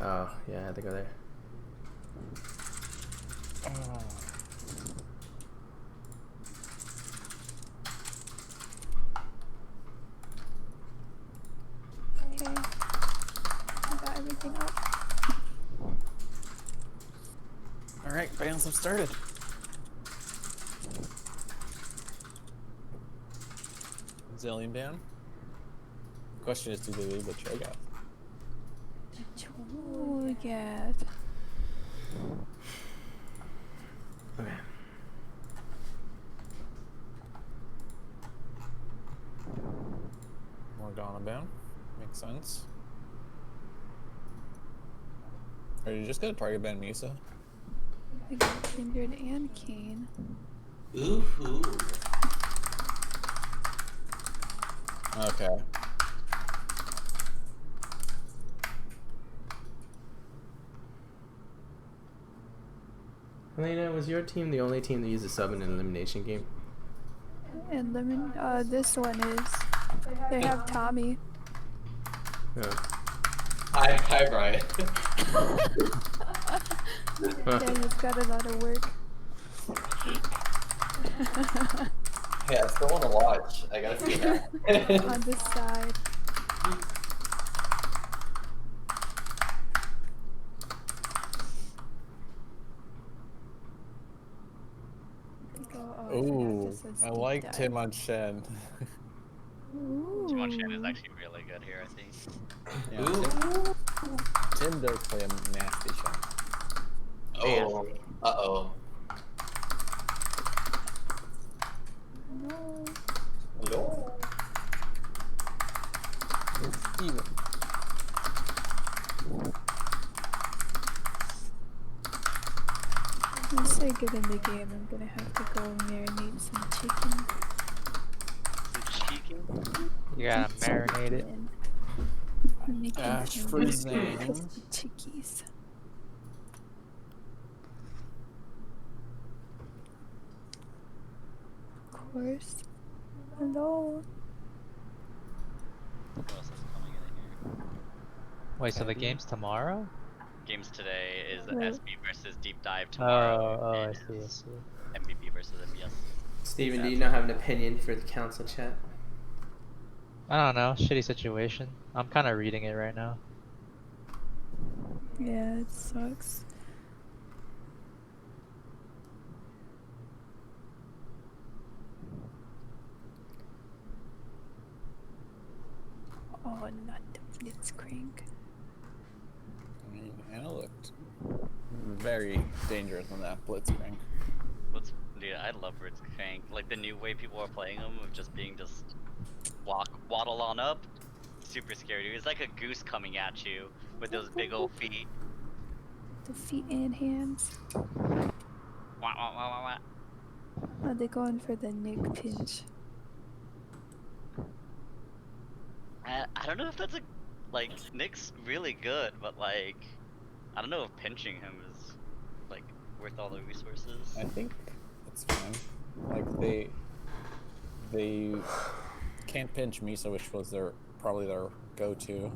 Oh, yeah, I had to go there. Oh. Okay. I got everything up. Alright, bands have started. Zillion down. Question is, do they leave the Cho'Gath? Cho'Gath. Okay. Morgana bound. Makes sense. Are you just gonna target ban Misa? I got Kindred and Kane. Ooh. Okay. Helena, was your team the only team that used a sub in an elimination game? And this one is. They have Tommy. Oh. Hi, Brian. Yeah, he's got a lot of work. Yeah, I still want to watch. I gotta see that. On this side. Ooh, I like Tim on Shen. Tim on Shen is actually really good here, I think. Yeah, Tim does play a nasty Shen. Oh, uh-oh. No. Hello? Steven. Once I get in the game, I'm gonna have to go marinate some chicken. Chicken? You gotta marinate it. I'm making Ash some for crispy Zane. chickies. Of course. Hello. Who else is coming in here? Wait, so the game's tomorrow? Games today is Right. SB versus Deep Dive tomorrow. Oh, I is see. MVP versus MBS. Steven, do you not have an opinion for the council chat? I don't know, shitty situation. I'm kind of reading it right now. Yeah, it sucks. Oh, not the Blitzcrank. I mean, Anna looked very dangerous on that Blitzcrank. Dude, I love Blitzcrank. Like the new way people are playing him of just being waddle on up. Super scary, dude. It's like a goose coming at you with those big old feet. The feet and hands. Wah, wah, wah, wah, wah. Oh, they're going for the Nick pinch. I don't know if that's like Nick's really good, but like I don't know if pinching him is like worth all the resources. I think it's fine. Like they can't pinch Misa, which was probably their go-to.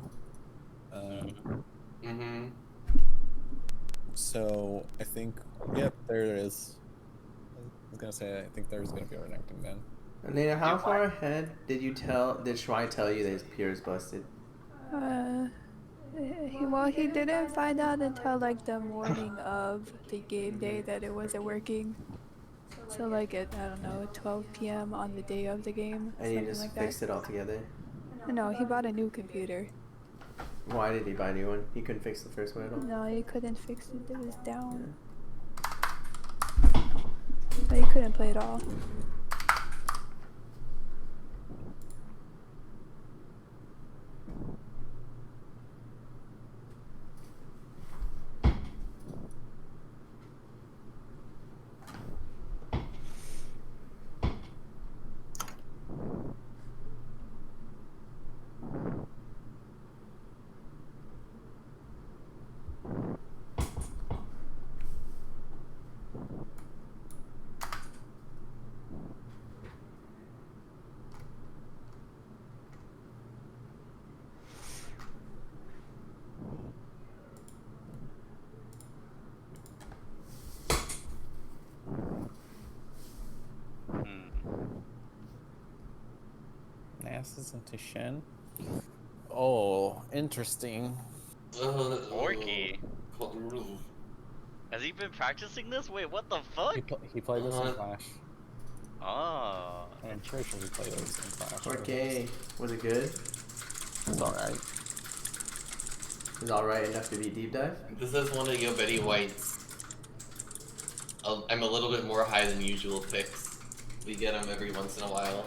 So I think, yep, there it is. I was gonna say I think there's gonna be a renekton ban. Helena, how far ahead did Schwei tell you that his peer is busted? He didn't find out until like the morning of the game day that it wasn't working. So like at, I don't know, 12 p.m. on the day of the game. And he just like fixed it all together? No, he bought a new computer. Why did he buy a new one? He couldn't fix the first one at all? No, he couldn't fix it. It was down. But he couldn't play at all. Nasus into Shen. Oh, interesting. Orky. Has he been practicing this? Wait, what the fuck? He played this in Clash. Oh. I'm pretty sure he played this in Clash. Okay. Was it good? It's alright. Is alright enough to beat Deep Dive? This is one of your Betty White's. I'm a little bit more high than usual picks. We get them every once in a while.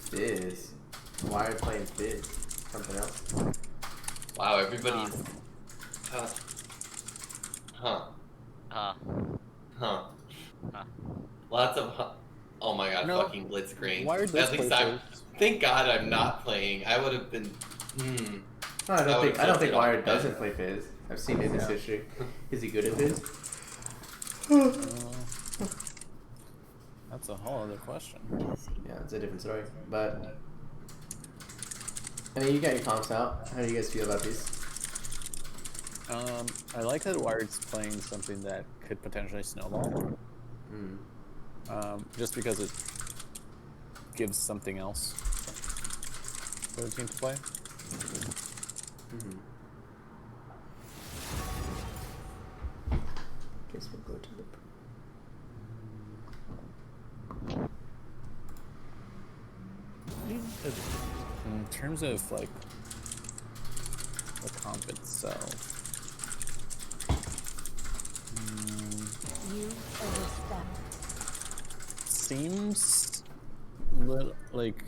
Fizz. Why are you playing Fizz? Something else? Wow, everybody's. Huh. Huh. Huh. Huh. Lots of. Oh my god, No. fucking Blitzcrank. Wired At does least play I'm. Thank God I'm not playing. I would have been. No, I don't think flipped it on Wired the bed. doesn't play Fizz. I've seen it in his history. Is he good at Fizz? That's a whole other question. Yeah, it's a different story. But I mean, you got your comps out. How do you guys feel about these? I like that Wired's playing something that could potentially snowball. Just because it gives something else for the team to play. Guess we'll go to the. In terms of like the comp itself, You overstep. seems like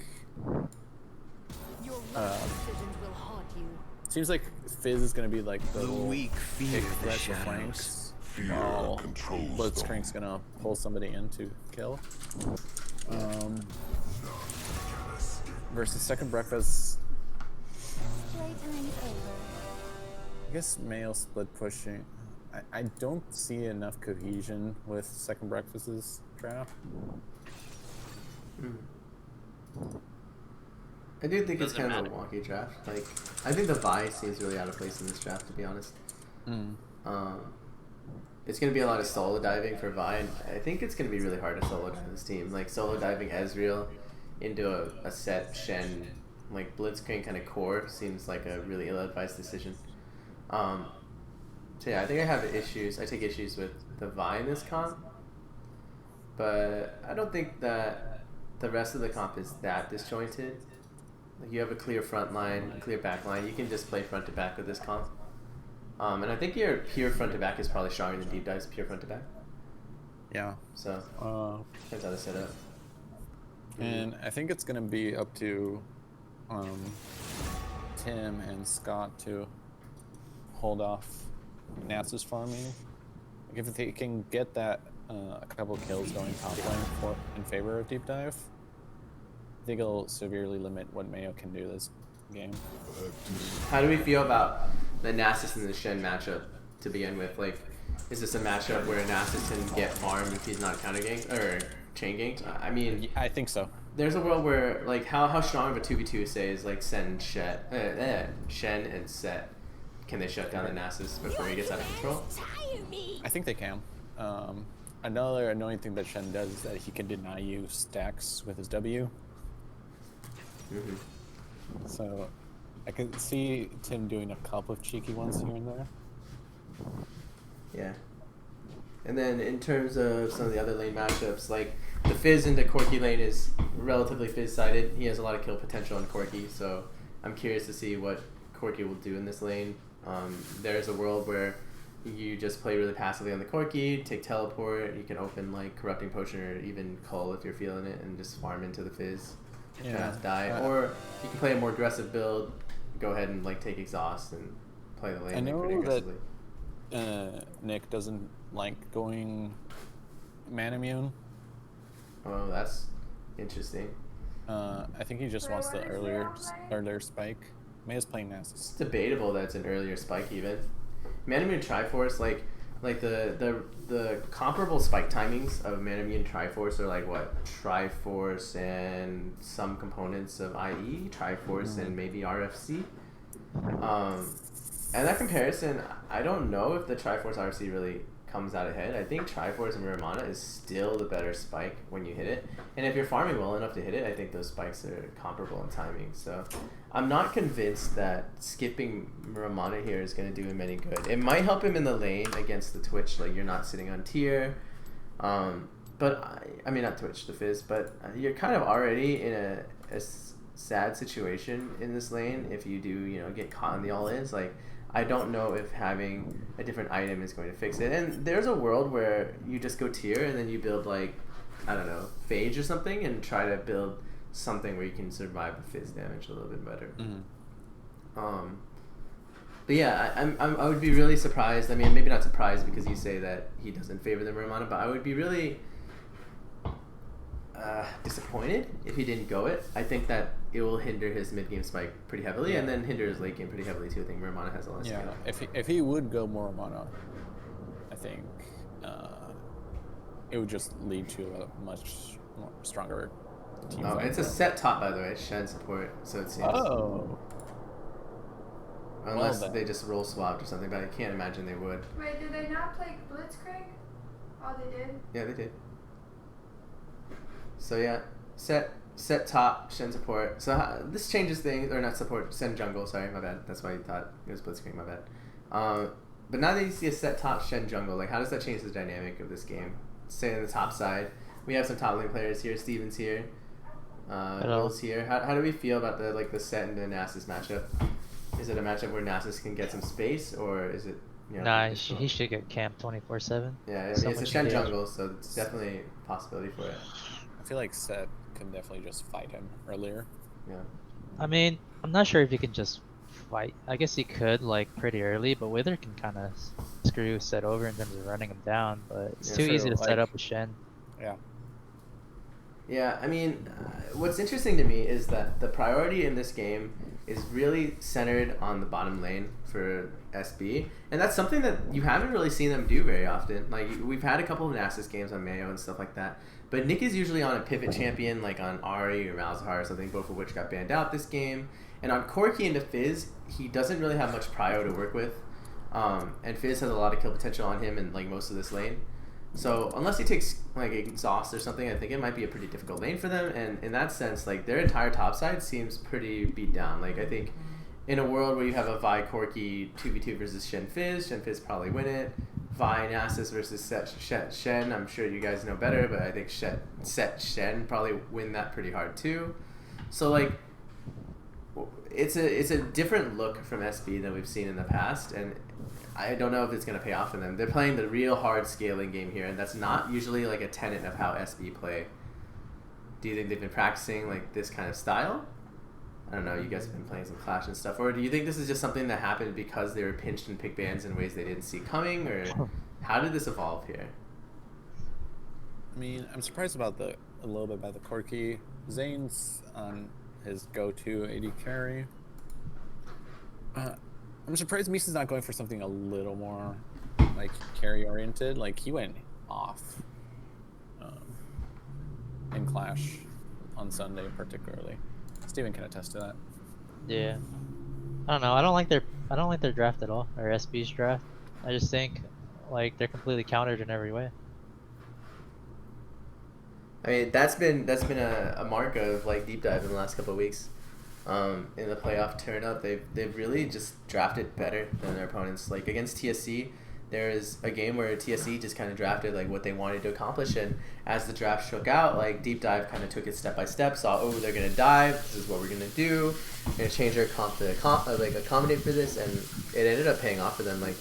Your rash decisions will haunt you. seems like Fizz is gonna be like the weak fear pick the threat for shadows. flanks, while Blitzcrank's gonna pull somebody in to kill. Versus Second Breakfast, Playtime over. I guess male split pushing. I don't see enough cohesion with Second Breakfast's draft. I do think it's Doesn't kind of a wonky draft. Like, I think the Vi seems really out of place in this draft, to be honest. It's going to be a lot of solo diving for Vi, and I think it's going to be really hard to solo dive this team. Like, solo diving Ezreal into a set Shen, like, Blitzcrank kind of core seems like a really ill-advised decision. So yeah, I think I take issues with the Vi in this comp, but I don't think that the rest of the comp is that disjointed. Like, you have a clear front line, a clear back line. You can just play front to back with this comp. And I think your pure front to back is probably stronger than Deep Dive's pure front to back. Yeah. So depends how to set up. And I think it's gonna be up to Tim and Scott to hold off Nasus farming. Like if they can get that a couple kills going top lane in favor of Deep Dive, I think it'll severely limit what Mayo can do this game. How do we feel about the Nasus and the Shen matchup to begin with? Like, is this a matchup where Nasus can get farmed if he's not counter ganked or chain ganked? I mean, I think so. there's a world where, like, how strong of a 2v2 say is like Shen and Set? Can they shut down the Nasus before he gets out of control? I think they can. Another annoying thing that Shen does is that he can deny you stacks with his W. So I could see Tim doing a couple of cheeky ones here and there. Yeah. And then in terms of some of the other lane matchups, like the Fizz into Corki lane is relatively Fizz-sided. He has a lot of kill potential on Corki, so I'm curious to see what Corki will do in this lane. There's a world where you just play really passively on the Corki, take teleport, you can open like Corrupting Potion or even Cull if you're feeling it, and just farm into the Fizz. Yeah. Not to die. Or you can play a more aggressive build, go ahead and like take Exhaust and play the lane I like, know pretty that aggressively. Nick doesn't like going man immune. Oh, that's interesting. I think he just wants the earlier spike. Maya's playing Nasus. It's debatable that it's an earlier spike even. Manamune Triforce, like the comparable spike timings of Manamune Triforce are like what? Triforce and some components of IE, Triforce and maybe RFC. And that comparison, I don't know if the Triforce RFC really comes out ahead. I think Triforce and Muramana is still the better spike when you hit it. And if you're farming well enough to hit it, I think those spikes are comparable in timing. So I'm not convinced that skipping Muramana here is going to do him any good. It might help him in the lane against the Twitch, like you're not sitting on tier. But I mean, not Twitch, the Fizz, but you're kind of already in a sad situation in this lane if you do, you know, get caught in the all-ins. Like, I don't know if having a different item is going to fix it. And there's a world where you just go tier and then you build, like, I don't know, Phage or something and try to build something where you can survive the Fizz damage a little bit better. But yeah, I would be really surprised. I mean, maybe not surprised because you say that he doesn't favor the Muramana, but I would be really disappointed if he didn't go it. I think that it will hinder his mid game spike pretty heavily, and then hinder his late game pretty heavily too. I think Muramana has a lot of skill. If he would go Muramana, I think it would just lead to a much more stronger team. Oh, it's a set top, by the way. Shen support, so it seems. Oh. Unless Well, they just roll swapped or something, but I can't imagine they would. Wait, did they not play Blitzcrank? Oh, they did? Yeah, they did. So yeah, set top, Shen support. So this changes things, or not support, Shen jungle, sorry, my bad. That's why you thought it was Blitzcrank, my bad. But now that you see a set top Shen jungle, like how does that change the dynamic of this game? Say on the top side, we have some top lane players here, Steven's here, Will's here. How do we feel about the set and the Nasus matchup? Is it a matchup where Nasus can get some space, or is it? You know, Nah, he should get camped 24/7. Yeah, I mean, So it's a much Shen engage. jungle, so it's definitely a possibility for it. I feel like Set can definitely just fight him earlier. Yeah. I mean, I'm not sure if he can just fight. I guess he could, like, pretty early, but Wither can kind of screw Set over in terms of running him down, but it's Yeah, too true, easy to set like- up with Shen. Yeah. Yeah, I mean, what's interesting to me is that the priority in this game is really centered on the bottom lane for SB, and that's something that you haven't really seen them do very often. Like, we've had a couple of Nasus games on Mayo and stuff like that, but Nick is usually on a pivot champion, like on Ari or Malzahar or something, both of which got banned out this game. And on Corki into Fizz, he doesn't really have much prio to work with, and Fizz has a lot of kill potential on him in like most of this lane. So unless he takes like exhaust or something, I think it might be a pretty difficult lane for them. And in that sense, like their entire top side seems pretty beat down. Like I think in a world where you have a Vi Corki 2v2 versus Shen Fizz probably win it. Vi Nasus versus Shen, I'm sure you guys know better, but I think Shen probably win that pretty hard too. So like it's a different look from SB than we've seen in the past, and I don't know if it's going to pay off for them. They're playing the real hard scaling game here, and that's not usually like a tenet of how SB play. Do you think they've been practicing like this kind of style? I don't know, you guys have been playing some Clash and stuff, or do you think this is just something that happened because they were pinched in pick bans in ways they didn't see coming, or how did this evolve here? I mean, I'm surprised about a little bit by the Corki. Zane's on his go-to AD carry. I'm surprised Misa's not going for something a little more like carry oriented. Like he went off in Clash on Sunday particularly. Steven can attest to that. Yeah. I don't know. I don't like their draft at all, or SB's draft. I just think like they're completely countered in every way. I mean, that's been a mark of like deep dive in the last couple of weeks. In the playoff turn-up, they've really just drafted better than their opponents. Like against TSC, there is a game where TSC just kind of drafted like what they wanted to accomplish, and as the draft shook out, like deep dive kind of took it step by step. Saw, oh, they're gonna dive. This is what we're gonna do. We're gonna change our comp to like accommodate for this, and it ended up paying off for them like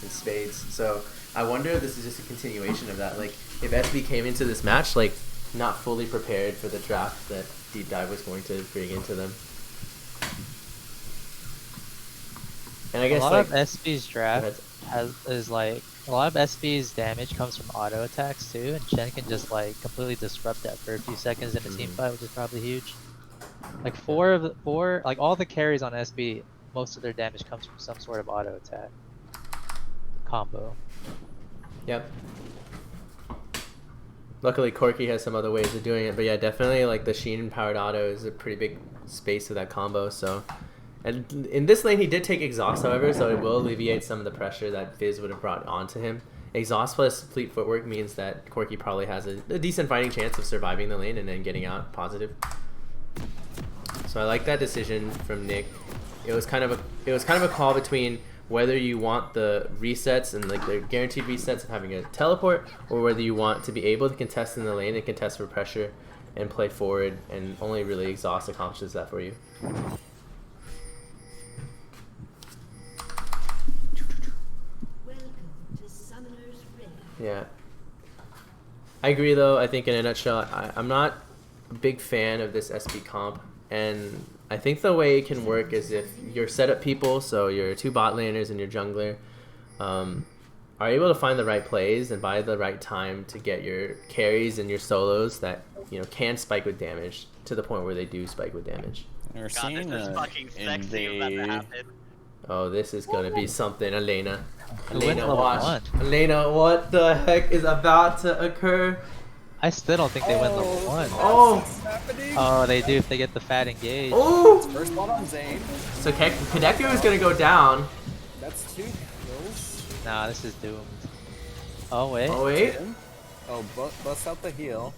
in spades. So I wonder if this is just a continuation of that. Like if SB came into this match like not fully prepared for the draft that deep dive was going to bring into them. And I guess a lot like of SB's draft is like a lot of SB's damage comes from auto attacks too, and Shen can just like completely disrupt that for a few seconds in a team fight, which is probably huge. Like four, like all the carries on SB, most of their damage comes from some sort of auto attack combo. Yep. Luckily, Corki has some other ways of doing it, but yeah, definitely like the Sheen powered auto is a pretty big space of that combo. So, and in this lane, he did take exhaust, however, so it will alleviate some of the pressure that Fizz would have brought onto him exhaust plus fleet footwork means that Corki probably has a decent fighting chance of surviving the lane and then getting out positive. So I like that decision from Nick. It was kind of a call between whether you want the resets and like the guaranteed resets of having a teleport, or whether you want to be able to contest in the lane and contest for pressure and play forward, and only really exhaust accomplishes that for you. Yeah. I agree though. I think in a nutshell, I'm not a big fan of this SP comp, and I think the way it can work is if your setup people, so your 2 bot laners and your jungler, are able to find the right plays and by the right time to get your carries and your solos that can spike with damage to the point where they do spike with damage. We're God, seeing this is fucking sexy about to happen. Oh, this is gonna be something, Elena. Who went Elena, level watch. 1? Elena, what the heck is about to occur? I still don't think they went level 1. Oh, they do if they get the fat engage. Oh! First blood on Zane. So Kadeku is gonna go down. That's 2 kills. Nah, this is doomed. Oh wait, Oh wait. Oh, bust out the heal.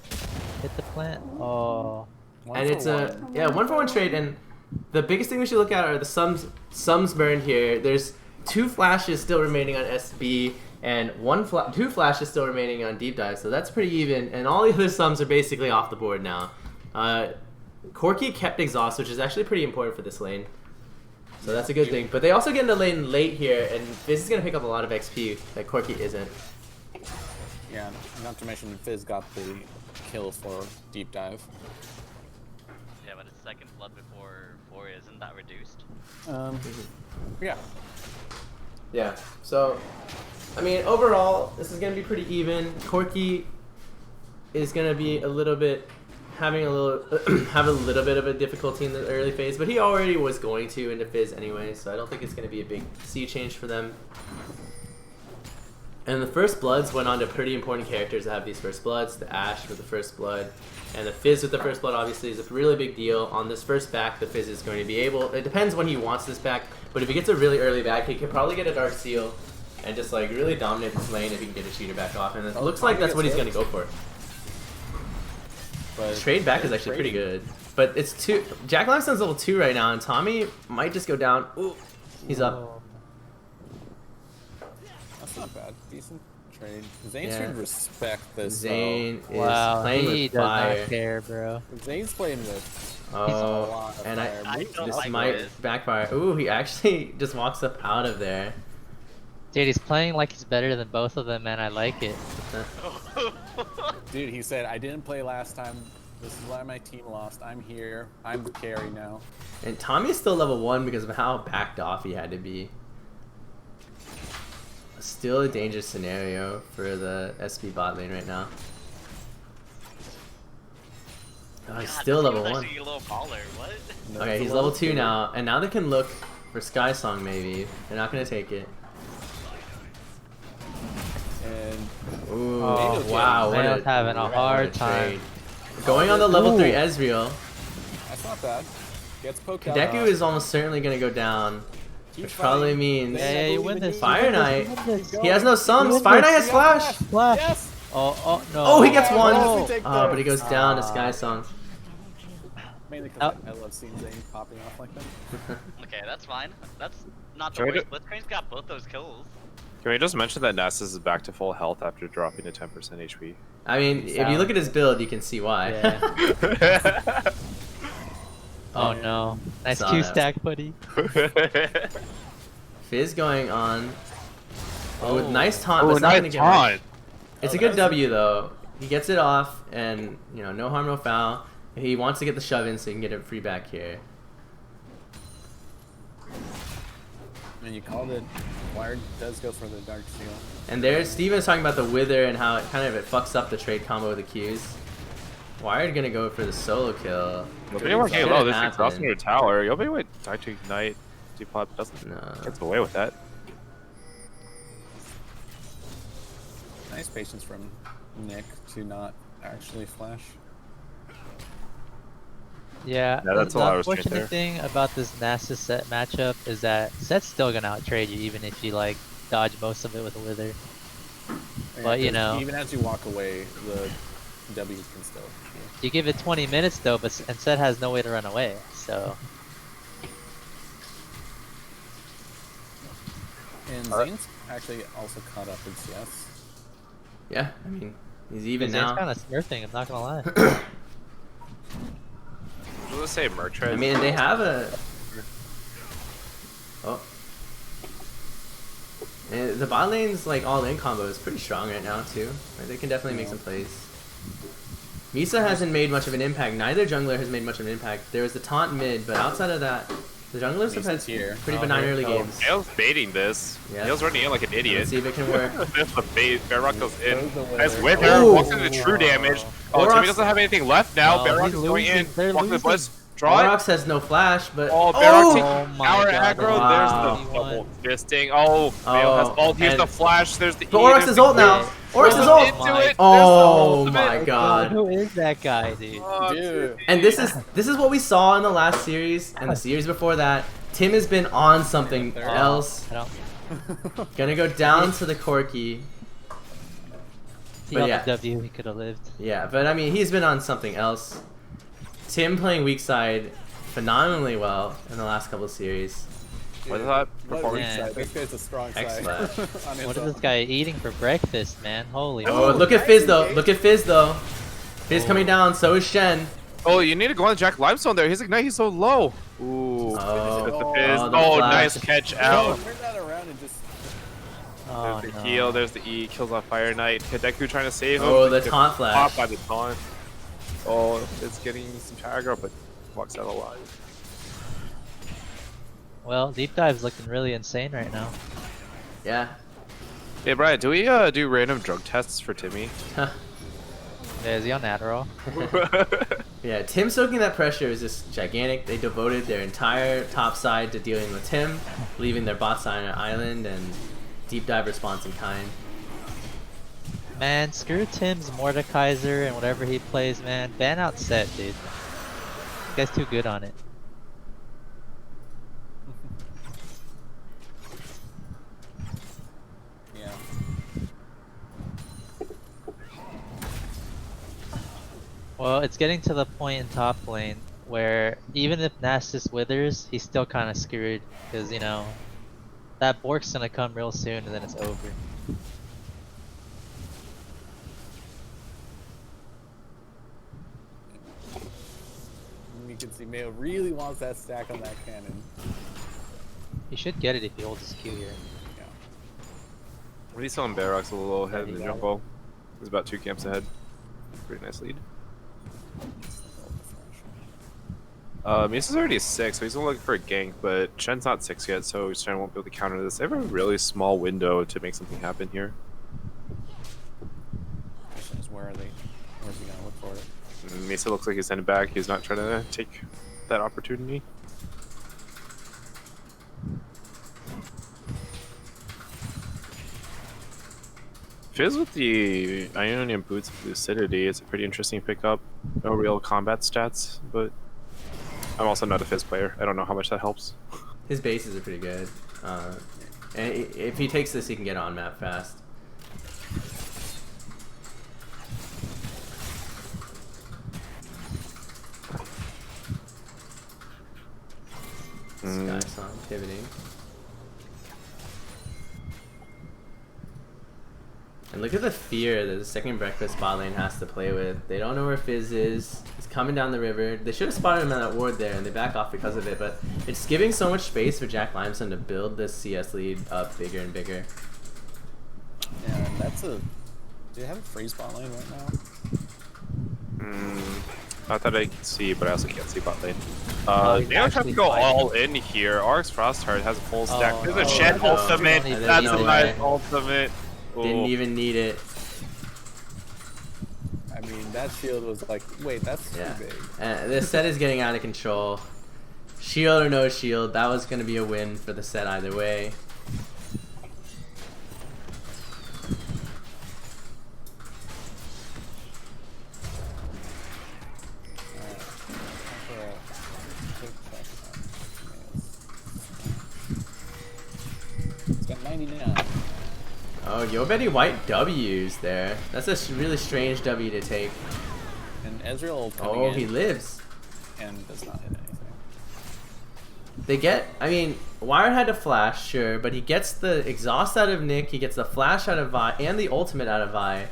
hit the plant. Oh, And it's a 1-for-1 trade, and the biggest thing we should look at are the sums burned here. There's 2 flashes still remaining on SB, and 2 flashes still remaining on deep dive, so that's pretty even. And all the other sums are basically off the board now. Corki kept exhaust, which is actually pretty important for this lane, so that's a good thing. But they also get into lane late here, and this is gonna pick up a lot of XP that Corki isn't. Yeah, not to mention Fizz got the kill for deep dive. Yeah, but it's second blood before 4, isn't that reduced? Yeah. Yeah, so, I mean, overall, this is going to be pretty even. Corki is going to be have a little bit of a difficulty in the early phase, but he already was going to into Fizz anyway, so I don't think it's going to be a big sea change for them. And the First Bloods went on to pretty important characters that have these First Bloods. The Ashe with the First Blood, and the Fizz with the First Blood obviously is a really big deal. On this first back, the Fizz is going to be able, it depends when he wants this back, but if he gets a really early back, he can probably get a Dark Seal and just like really dominate this lane if he can get a cheater back off, and it looks like that's what he's going to go for. But Trade back is actually pretty good, but it's 2. Jack Limestein's level 2 right now, and Tommy might just go down. Ooh, he's up. That's not bad. Decent trade. Zane Yeah. should respect this. Zane is wow, playing he with does fire. not care, bro. Zane's playing with. Oh, lot of and fire. I don't this like might this. backfire. Ooh, he actually just walks up out of there. Dude, he's playing like he's better than both of them, and I like it. Dude, he said, I didn't play last time. This is why my team lost. I'm here. I'm the carry now. And Tommy's still level 1 because of how backed off he had to be. Still a dangerous scenario for the SP bot lane right now. Oh, he's God, still this level game's 1. actually a little baller. What? Okay, he's level 2 now, and now they can look for Sky Song maybe. They're not gonna take it. And Ooh, Oh, wow, what Daniel's having a hard trade. time. Going on the level 3 Ooh. Ezreal. that's not bad. Gets poked out. Kadeku is almost certainly gonna go down, which probably means Yeah, you win this. Fire Knight. You win this. He has no sums. win Fire this. Knight has flash. Flash. Yes! Oh no. Oh, he gets Oh, one. does he take Oh, the- but he goes down to Sky Song. Mainly because I love seeing Zane popping off like that. Okay, that's fine. That's not the Can we worst. Blitzcrank's got both those kills. Can we just mention that Nasus is back to full health after dropping to 10% HP? I mean, if you look at his build, you can see why. Yeah. Oh no. Nice Saw 2 that. stack, buddy. Fizz going on. Oh, with nice taunt, but Oh, it's not nice gonna get much. taunt! It's a good W though. He gets it off, and no harm, no foul. He wants to get the shove in so he can get it free back here. And you called it. Wired does go for the Dark Seal. And there's Steven's talking about the Wither and how it fucks up the trade combo with the Qs. Wired gonna go for the solo kill. Nobody went Shouldn't low. This happen. is crossing your tower. Nobody went die to ignite. Depop doesn't No. gets away with that. Nice patience from Nick to not actually flash. Yeah, Yeah, that's the a lot of restraint unfortunate there. thing about this Nasus set matchup is that Set's still gonna outtrade you even if you like dodge most of it with a Wither. But you 'cause know, even as you walk away, the W can still. you give it 20 minutes though, and Set has no way to run away. So And Zane's actually also caught up in CS. Yeah, I mean, he's even Zane's now. kind of smurfing. I'm not gonna lie. Let's say Merc Tread. I mean, they have a. Oh. And the bot lane's like all-in combo is pretty strong right now too. Like, they can definitely make some plays. Misa hasn't made much of an impact. Neither jungler has made much of an impact. There was the taunt mid, but outside of that, the junglers have had here. pretty benign early games. Hale's baiting this. Yeah. Hale's running in like an idiot. Let's see if it can work. That's the bait. Barrock goes in. Throws the As wither. Wither Oh. walks into the true damage. Oh, Balrog's- Timmy doesn't have anything left now. No, Barrock he's is going in. losing. They're Walk the losing. bus. Draw it. Balrox has no flash, but Oh, Barrock oh! Oh my Our god. aggro, Wow. there's the double fisting. Oh, Vale has ult. Here's and- the flash. There's the But E. Oryx there's is the ult now. Q. Oryx is Throws ult. him into it. There's the Oh ultimate. my god. Who is that guy, dude? Oh, Dude. And this is what we saw in the last series and the series before that. Tim has been on something else. I don't. Gonna go down to the Corki. He But got yeah. the W. He could have lived. Yeah, but I mean, he's been on something else. Tim playing weak side phenomenally well in the last couple of series. What is that? What Performance? Yeah. side? This guy's a strong side. X-Flash. On his What is own. this guy eating for breakfast, man? Holy. Oh, Oh, look at nice Fizz though. engage. Look at Fizz though. Fizz Oh. coming down. So is Shen. Oh, you need to go on Jack Limestone there. His ignite, he's so low. Ooh. Oh, There's the Oh, Fizz. the Oh, flash. nice catch Oh, out. turn that around and just. Oh, There's the no. heal, there's the E, kills off Fire Knight. Hideku trying to save him. Oh, the Gets taunt flash. Popped by the taunt. Oh, it's getting some aggro, but walks out alive. Well, Deep Dive's looking really insane right now. Yeah. Hey, Brian, do we do random drug tests for Timmy? Yeah, is he on Adderall? Yeah, Tim soaking that pressure is just gigantic. They devoted their entire top side to dealing with Tim, leaving their bot side on an island, and Deep Dive response in kind. Man, screw Tim's Mordekaiser and whatever he plays, man. Ban out Set, dude. This guy's too good on it. Yeah. Well, it's getting to the point in top lane where even if Nasus withers, he's still kind of screwed because, you know, that Bork's gonna come real soon and then it's over. You can see Mayo really wants that stack on that cannon. He should get it if he holds his Q here. Yeah. What he's selling Barrock's a little ahead Yeah, in the he got jumbo. He's about 2 camps ahead. Pretty nice lead. Misa's already 6, so he's only looking for a gank, but Shen's not 6 yet, so Shen won't be able to counter this. They have a really small window to make something happen here. Question is, where are they? Where's he gonna look for it? Misa looks like he's sending back. He's not trying to take that opportunity. Fizz with the Ionian Boots of Lucidity is a pretty interesting pickup. No real combat stats, but I'm also not a Fizz player. I don't know how much that helps. His bases are pretty good. And if he takes this, he can get on map fast. Sky Song pivoting. And look at the fear that the second breakfast bot lane has to play with. They don't know where Fizz is. He's coming down the river. They should have spotted him on that ward there, and they back off because of it. But it's giving so much space for Jack Limestone to build this CS lead up bigger and bigger. Yeah, and that's a. Do you have a freeze bot lane right now? Not that I can see, but I also can't see bot lane. he's They don't have to actually go fighting. all in here. Oryx Frostheart has a full stack. Oh, There's a oh, Shen no. ultimate. I didn't That's need a it. nice ultimate. Didn't Ooh. even need it. I mean, that shield was like, wait, that's Yeah. too big. This set is getting out of control. Shield or no shield, that was going to be a win for the set either way. It's got 99. Oh, Yo Betty White W's there. That's a really strange W to take. And Ezreal coming Oh, in he lives. and does not hit anything. They get, I mean, Wire had to flash, sure, but he gets the exhaust out of Nick, he gets the flash out of Vi, and the ultimate out of Vi.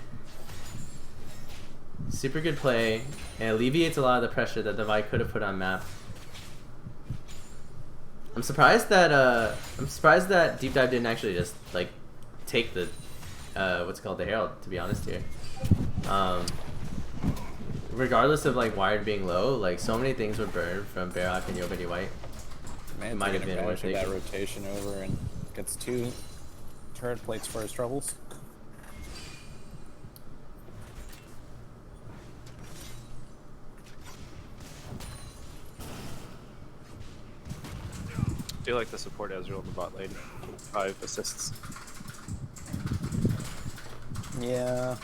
Super good play, and alleviates a lot of the pressure that the Vi could have put on map. I'm surprised that Deep Dive didn't actually just like take the what's it called, the Herald, to be honest here. Regardless of like Wired being low, like so many things would burn from Barrock and Yo Betty White. Man, Might have taking been advantage worth of that taking. rotation over and gets 2 turret plates for his troubles. I do like the support Ezreal in the bot lane. 5 assists. Yeah.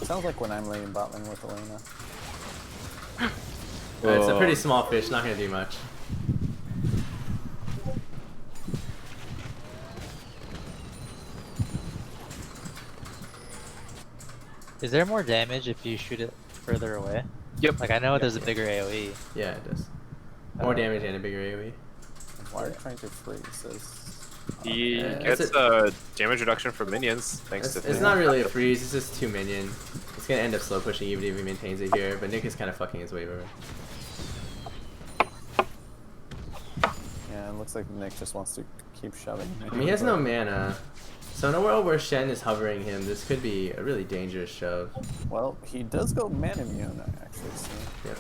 Sounds like when I'm laning bot lane with Elena. It's a pretty small fish, not gonna do much. Is there more damage if you shoot it further away? Yep. Like I know there's a bigger AoE. Yeah, it does. More damage and a bigger AoE. Why are you trying to freeze this? He Yeah, gets it's a damage reduction from minions, thanks It's, to it's not really a freeze, it's just 2 minion. It's gonna end up slow pushing even if he maintains it here, but Nick is kind of fucking his way over. Yeah, it looks like Nick just wants to keep shoving. I mean, he has no mana. So in a world where Shen is hovering him, this could be a really dangerous shove. Well, he does go mana immune, actually, so... Yep.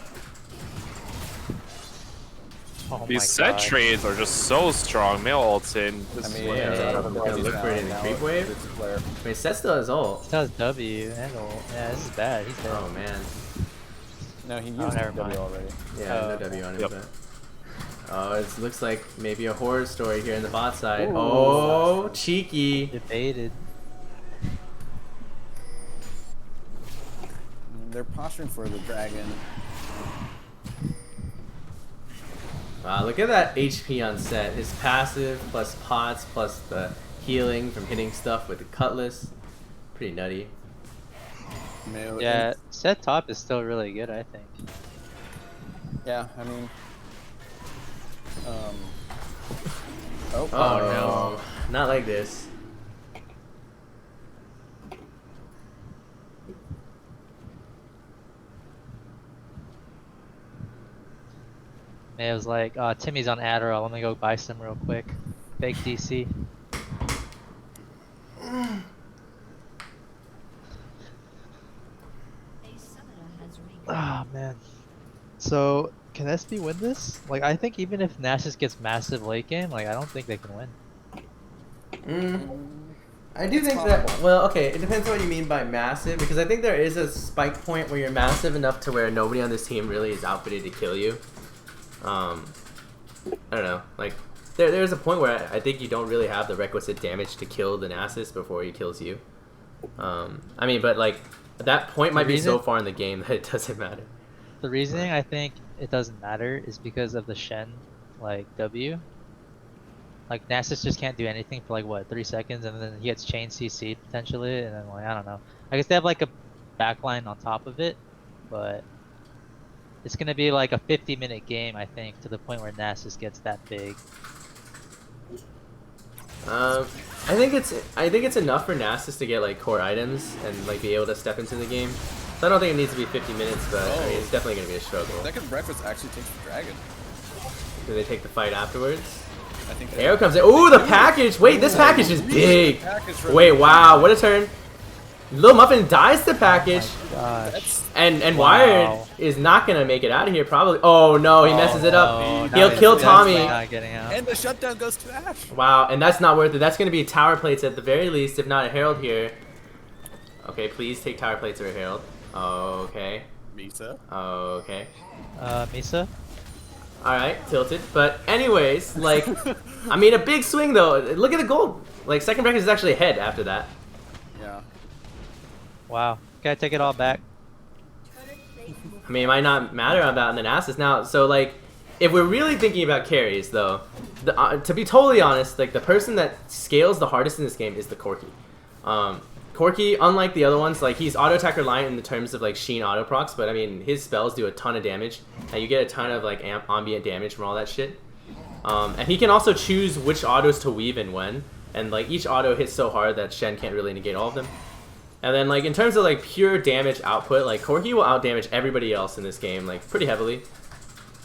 Oh These my set God. trades are just so strong. Mail ults in. This I is mean, what- yeah, out of we're gonna abilities look for it in the now, creep now wave. it's Flare. I mean, Seth still has ult. Still has W and ult. Yeah, this is bad. He's dead. Oh man. No, he Oh, used never W mind. already. Yeah, no W on him, Yep. but... Oh, it looks like maybe a horror story here in the bot side. Ooh. Oh, cheeky. Debated. They're posturing for the dragon. Wow, look at that HP on set. His passive plus pots plus the healing from hitting stuff with the cutlass. Pretty nutty. Yeah, set top is still really good, I think. Yeah, I mean... Oh no, not like this. It was like, Timmy's on Adderall. Let me go buy some real quick. Fake DC. Ah man. So can SB win this? Like I think even if Nasus gets massive late game, like I don't think they can win. I do think that, well, okay, it depends on what you mean by massive, because I think there is a spike point where you're massive enough to where nobody on this team really is outfitted to kill you. I don't know, like, there's a point where I think you don't really have the requisite damage to kill the Nasus before he kills you. I mean, but like, that point might be so far in the game that it doesn't matter. The reasoning I think it doesn't matter is because of the Shen, like, W. Like, Nasus just can't do anything for, like, what, 3 seconds, and then he gets chain CC'd potentially, and then, like, I don't know. I guess they have, like, a backline on top of it, but it's gonna be, like, a 50-minute game, I think, to the point where Nasus gets that big. I think it's enough for Nasus to get, like, core items and, like, be able to step into the game. So I don't think it needs to be 50 minutes, but I mean, it's definitely going to be a struggle. Second breakfast actually takes the dragon. Do they take the fight afterwards? I think Arrow comes in. Ooh, the package! Wait, this package is big! Wait, wow, what a turn. Lil Muffin dies the package. Gosh. And Wow. Wired is not going to make it out of here, probably. Oh, no, he messes it up. No, He'll kill that's Tommy. not getting out. And the shutdown goes to Ash. Wow, and that's not worth it. That's going to be tower plates at the very least, if not a Herald here. Okay, please take tower plates or a Herald. Okay. Misa. Okay. Misa? Alright, tilted. But anyways, like, I mean, a big swing though. Look at the gold. Like, second breakfast is actually ahead after that. Yeah. Wow. Gotta take it all back. I mean, it might not matter about the Nasus now. So, like, if we're really thinking about carries, though, to be totally honest, like the person that scales the hardest in this game is the Corki. Corki, unlike the other ones, like he's auto attack reliant in the terms of like Sheen auto procs, but I mean his spells do a ton of damage, and you get a ton of like ambient damage from all that shit. And he can also choose which autos to weave and when, and like each auto hits so hard that Shen can't really negate all of them. And then like in terms of like pure damage output, like Corki will outdamage everybody else in this game like pretty heavily.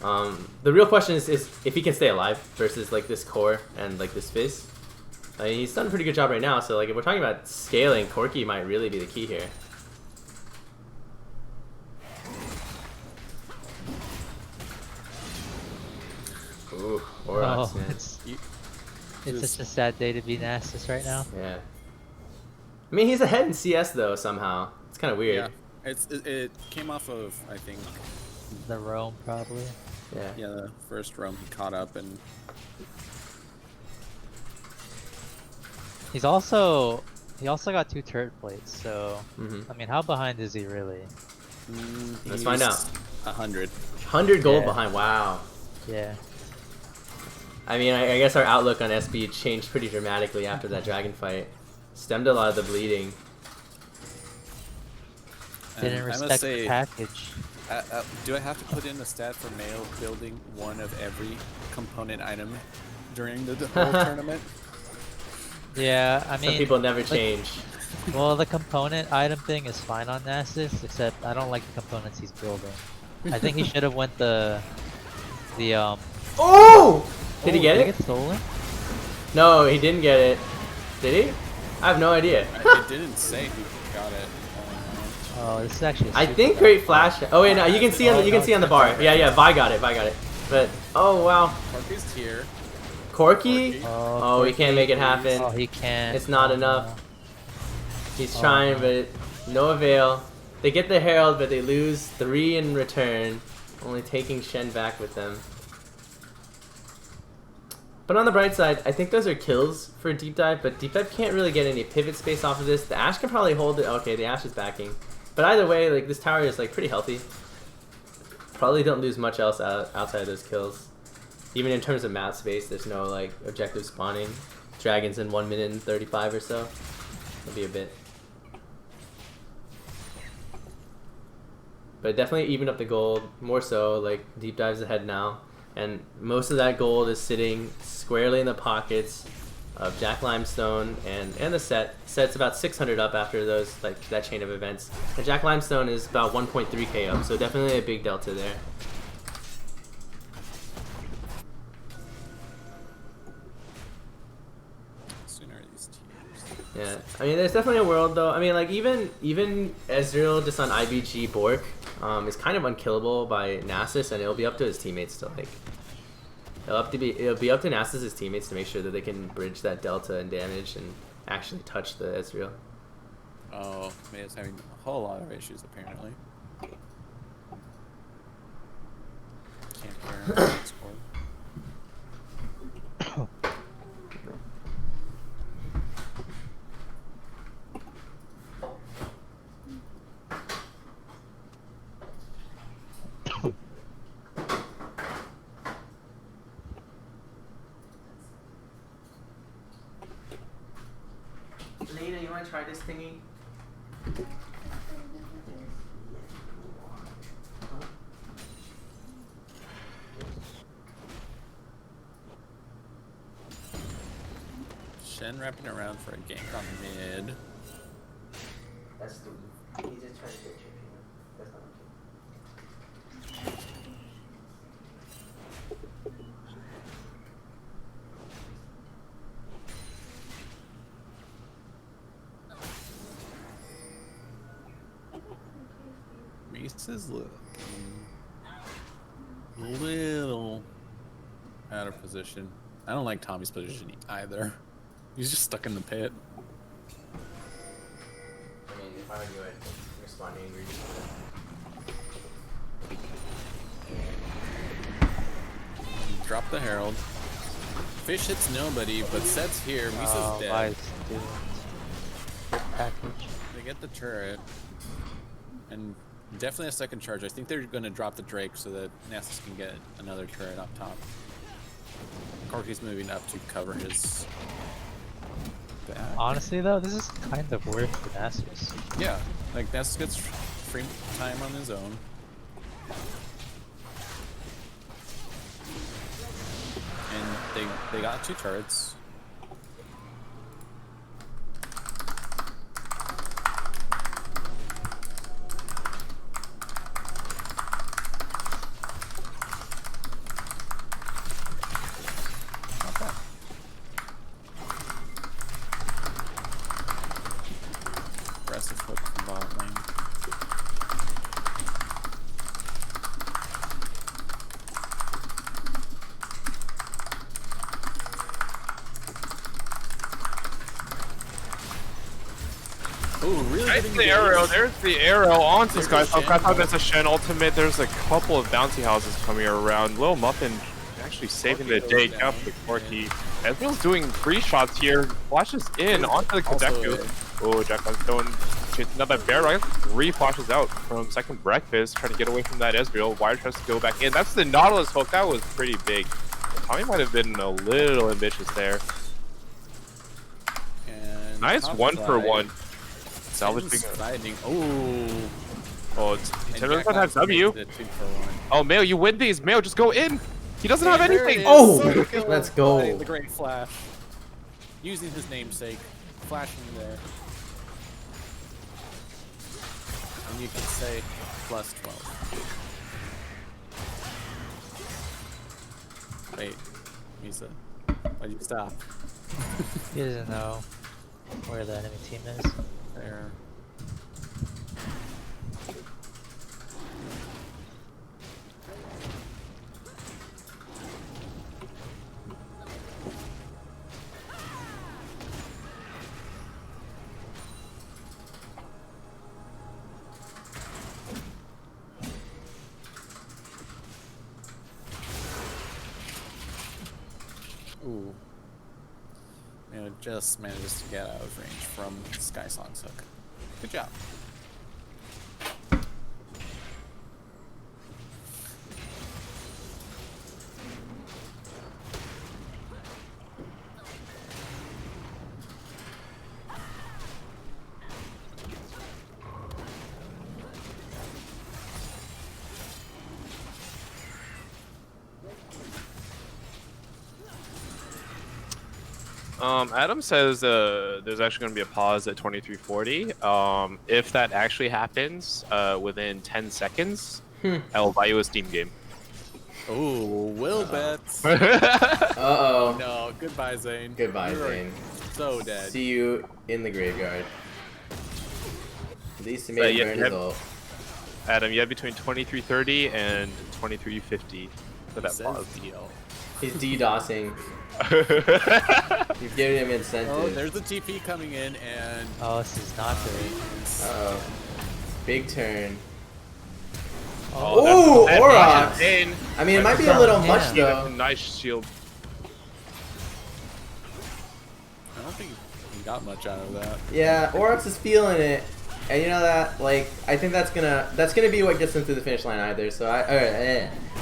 The real question is if he can stay alive versus like this core and like this Fizz. I mean, he's done a pretty good job right now, so like if we're talking about scaling, Corki might really be the key here. Ooh, Aurochs, man. It's such a sad day to be Nasus right now. Yeah. I mean, he's ahead in CS though somehow. It's kind of weird. Yeah, it came off of, I think, The Rome probably. Yeah. yeah, the first roam he caught up and He also got 2 turret plates, so Mhm. I mean, how behind is he really? Let's find out. 100. 100 gold Yeah. behind. Wow. Yeah. I mean, I guess our outlook on SB changed pretty dramatically after that dragon fight. Stemmed a lot of the bleeding. Didn't I must respect say, the package. do I have to put in a stat for male building one of every component item during the whole tournament? Yeah, I mean, Some people never like, change. well, the component item thing is fine on Nasus, except I don't like the components he's building. I think he should have went the Oh! Did he get did it? get stolen? No, he didn't get it. Did he? I have no idea. It didn't say who got it. Oh, this is actually. I think Great Flash. Oh wait, no, you can see on the, you can see on the bar. Yeah, Vi got it. But oh wow, Corki's here. Corki. Oh, he can't make it happen. Oh, he can't. It's not enough. He's trying, but no avail. They get the Herald, but they lose 3 in return, only taking Shen back with them. But on the bright side, I think those are kills for Deep Dive, but Deep Dive can't really get any pivot space off of this. The Ashe can probably hold it. Okay, the Ashe is backing. But either way, like this tower is like pretty healthy. Probably don't lose much else outside of those kills. Even in terms of map space, there's no like objective spawning. Dragons in 1 minute and 35 or so. It'll be a bit. But definitely even up the gold. More so, like Deep Dive's ahead now. And most of that gold is sitting squarely in the pockets of Jack Limestone and the set. Set's about 600 up after those that chain of events. And Jack Limestone is about 1.3k up, so definitely a big delta there. Sooner these teams. Yeah, I mean, there's definitely a world though. I mean, like even Ezreal just on IBG Bork is kind of unkillable by Nasus, and it'll be up to his teammates to like. It'll be up to Nasus' teammates to make sure that they can bridge that delta and damage and actually touch the Ezreal. Oh, Maya's having a whole lot of issues apparently. Can't hear him score. Lena, you want to try this thingy? Shen wrapping around for a gank on mid. That's stupid. He's just trying to get you. That's not okay. Reese is looking a little out of position. I don't like Tommy's position either. He's just stuck in the pit. I mean, if I were you, I'd respond angry. Drop the Herald. Fish hits nobody, but Set's here. Misa's dead. Nice, dude. Good package. They get the turret. And Definitely a second charge. I think they're going to drop the Drake so that Nasus can get another turret up top. Corki's moving up to cover his back. Honestly though, this is kind of worth for Nasus. Yeah, like Nasus gets free time on his own. And they got 2 turrets. Aggressive hook from bot lane. Ooh, really? There's the arrow. There's the arrow onto Sky. I thought that's a Shen ultimate. There's a couple of bouncy houses coming around. Lil Muffin actually saving the day. Down for Corky. Ezreal's doing 3 shots here. Flashes in onto the Kadeku. Oh, Jack on Stone chasing up that bear, right? 3 flashes out from second breakfast, trying to get away from that Ezreal. Wire tries to go back in. That's the Nautilus hook. That was pretty big. Tommy might have been a little ambitious there. And Nice 1-for-1. Salvaging. Oh, it's Timber doesn't have W. Oh, Mayo, you win these. Mayo, just go in. He doesn't have anything. Oh, let's go. The great flash. Using his namesake. Flashing there. And you can say plus 12. Wait. Why'd you stop? He doesn't know where the enemy team is. There. Ooh. And it just manages to get out of range from Sky Song's hook. Good job. Adam says there's actually going to be a pause at 2340. If that actually happens within 10 seconds, I will buy you a Steam game. Ooh, Will bets. Uh-oh. No, goodbye, Zane. Goodbye, You're Zane. So dead. See you in the graveyard. At least he But made yeah, burn his ult. Adam, you have between 2330 and 2350 for that Says pause. DL. He's DDoSing. You've given him incentive. Oh, there's the TP coming in, and Oh, this is not great. Uh-oh. Big turn. Oh, Ooh, that's Aurochs! insane. I mean, it might be a little Yeah. much, though. Nice shield. I don't think he got much out of that. Yeah, Aurochs is feeling it. And you know that, like, I think that's gonna be what gets them through the finish line either. So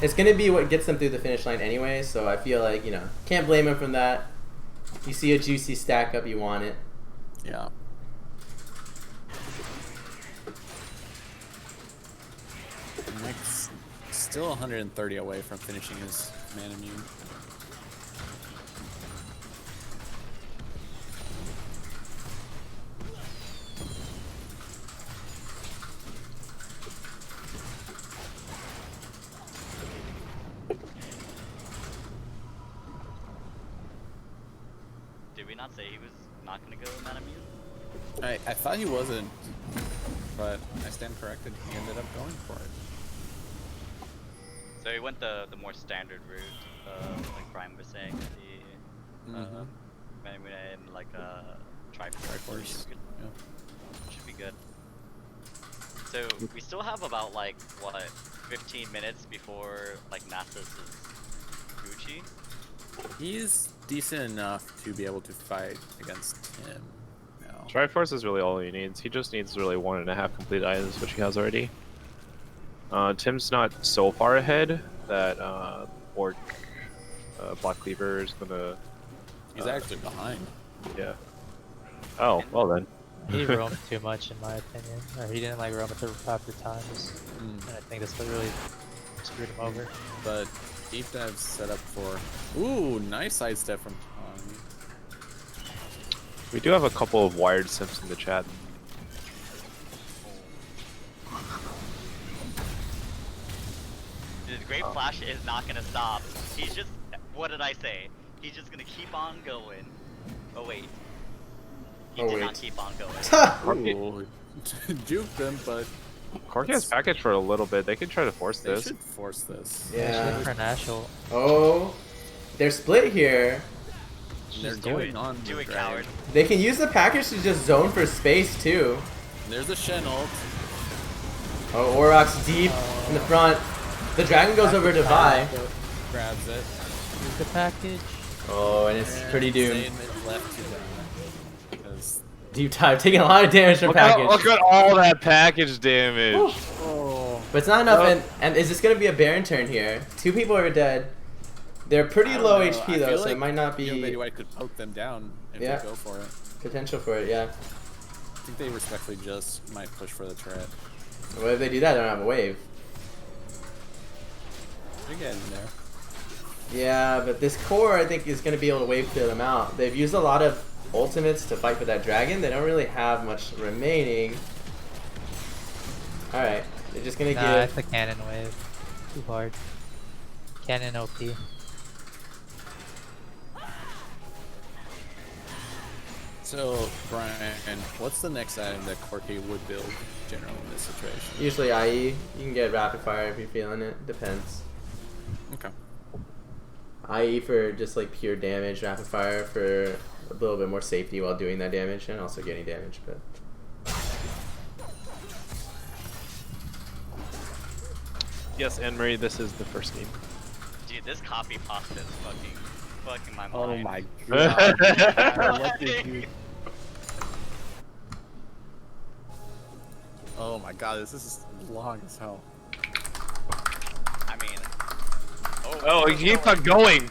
it's gonna be what gets them through the finish line anyway. So I feel like, you know, can't blame him from that. You see a juicy stack up, you want it. Yeah. Nick's still 130 away from finishing his man immune. Did we not say he was not gonna go Manamune? I thought he wasn't, but I stand corrected. He ended up going for it. So he went the more standard route, like Brian was saying, the Manamune and like Triforce. Should be good. So we still have about like what 15 minutes before like Nasus is Gucci. He's decent enough to be able to fight against him now. Triforce is really all he needs. He just needs really 1.5 complete items, which he has already. Tim's not so far ahead that Orc Black Cleaver is gonna. He's actually behind. Yeah. Oh, well then. He roamed too much, in my opinion. Or he didn't like roam at the proper times. And I think that's what really screwed him over. But deep dive set up for. Ooh, nice sidestep from Tommy. We do have a couple of wired simps in the chat. The Great Flash is not gonna stop. He's just, what did I say? He's just gonna keep on going. Oh wait. He did not keep on going. Ooh, juked them, but Corki has package for a little bit. They could try to force they this. should force this. Yeah. For Nashville. Oh, they're split here. They're do going it. on. Do the it, dragon. coward. They can use the package to just zone for space too. There's a Shen ult. Oh, Aurochs deep in the front. The dragon goes over to Vi. Grabs it. Use the package. Oh, and it's pretty doomed. Zayn is left to die. Because Deep dive, taking a lot of damage from package. Look at all that package damage. oh, But it's not enough, and is this gonna be a Baron turn here? 2 people are dead. They're pretty I don't low know. HP I though, feel so like it might not be Lady White could poke them down if Yeah. they go for it. potential for it, yeah. I think they respectfully just might push for the turret. What if they do that? They don't have a wave. They're getting there. Yeah, but this core I think is gonna be able to wave clear them out. They've used a lot of ultimates to fight for that dragon. They don't really have much remaining. Alright, they're just gonna Nah, it's give... a cannon wave. Too hard. Cannon OP. So, Brian, what's the next item that Corki would build generally in this situation? Usually IE. You can get rapid fire if you're feeling it. Depends. Okay. IE for just like pure damage, rapid fire for a little bit more safety while doing that damage and also getting damage, but... Yes, Anne-Marie, this is the first game. Dude, this copy pasta is fucking my Oh mind. my god. What did you... Oh my god, this is long as hell. I mean, Oh, he keeps on going.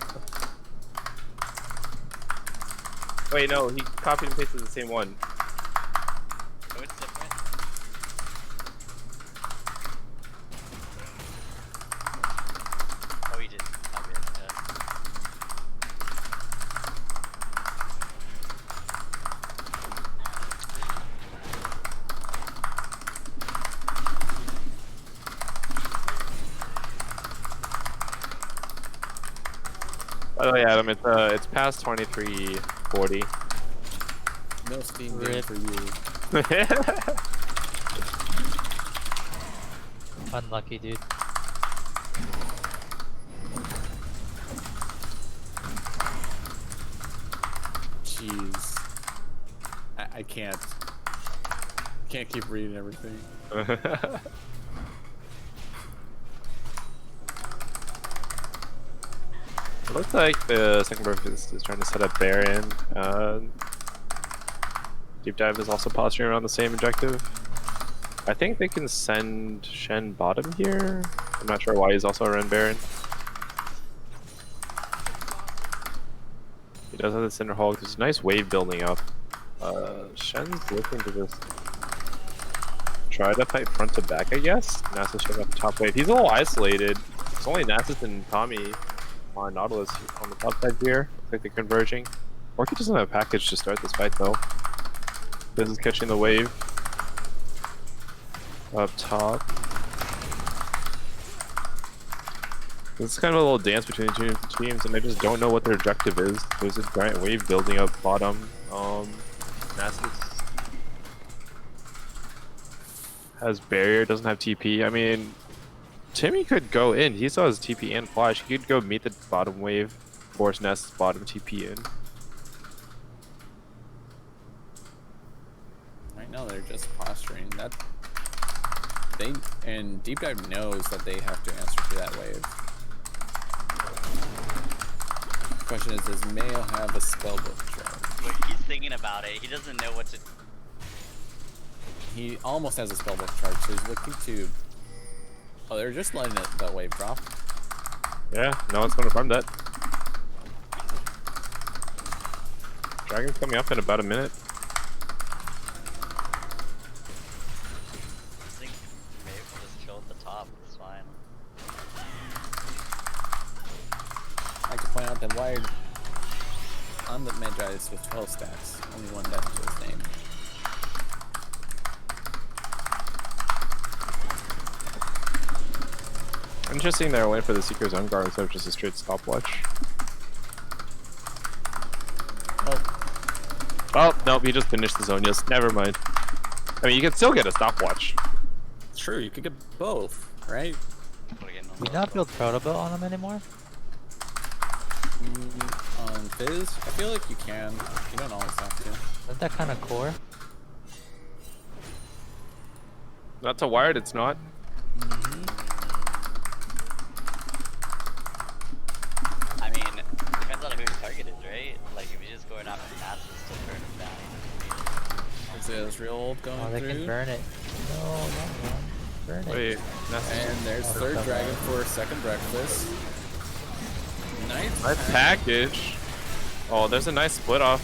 Wait, no, he copied and pasted the same one. oh, it's different. Oh, he did. Copy it, yeah. By the way, Adam, it's past 23:40. No Steam game Rip. for you. Unlucky, dude. Jeez. I can't. Can't keep reading everything. It looks like the second bird is trying to set up Baron. Deep Dive is also posturing around the same objective. I think they can send Shen bottom here. I'm not sure why he's also around Baron. He does have the Cinder Hulk. There's a nice wave building up. Shen's looking to just try to fight front to back, I guess. Nasus showing up the top wave. He's a little isolated. It's only Nasus and Tommy on Nautilus on the top side here. Looks like they're converging. Orchid doesn't have a package to start this fight though. This is catching the wave. Up top. This is kind of a little dance between the two teams, and I just don't know what their objective is. There's a giant wave building up bottom. Nasus has barrier, doesn't have TP. I mean, Timmy could go in. He still has TP and flash. He could go meet the bottom wave, force Nasus bottom TP in. Right now they're just posturing. That they and Deep Dive knows that they have to answer to that wave. Question is, does Mayo have a spellbook charge? Wait, he's thinking about it. He doesn't know what to. He almost has a spellbook charge, so he's looking to Oh, they're just letting that wave drop. Yeah, no one's gonna farm that. Dragon's coming up in about a minute. I think maybe we'll just chill at the top. It's fine. I like to point out that Wired on the Magi is with 12 stacks. Only one death to his name. Interesting they're waiting for the Seeker's Own Guard instead of just a straight stopwatch. Oh, nope, he just finished the zone. Yes, never mind. I mean, you can still get a stopwatch. It's true, you could get both, right? Put it in Do you not build proto build on them anymore? On Fizz, I feel like you can. You don't always have to. Isn't that kind of core? Not to Wired, it's not. I mean, depends on who your target is, right? Like, if you're just going after masses to burn them down. Is Israel going Oh, they through? can burn it. No, not one. Burn it. Wait, that's And there's Oh, third come dragon on. for second breakfast. Nice. nice package. Oh, there's a nice split off.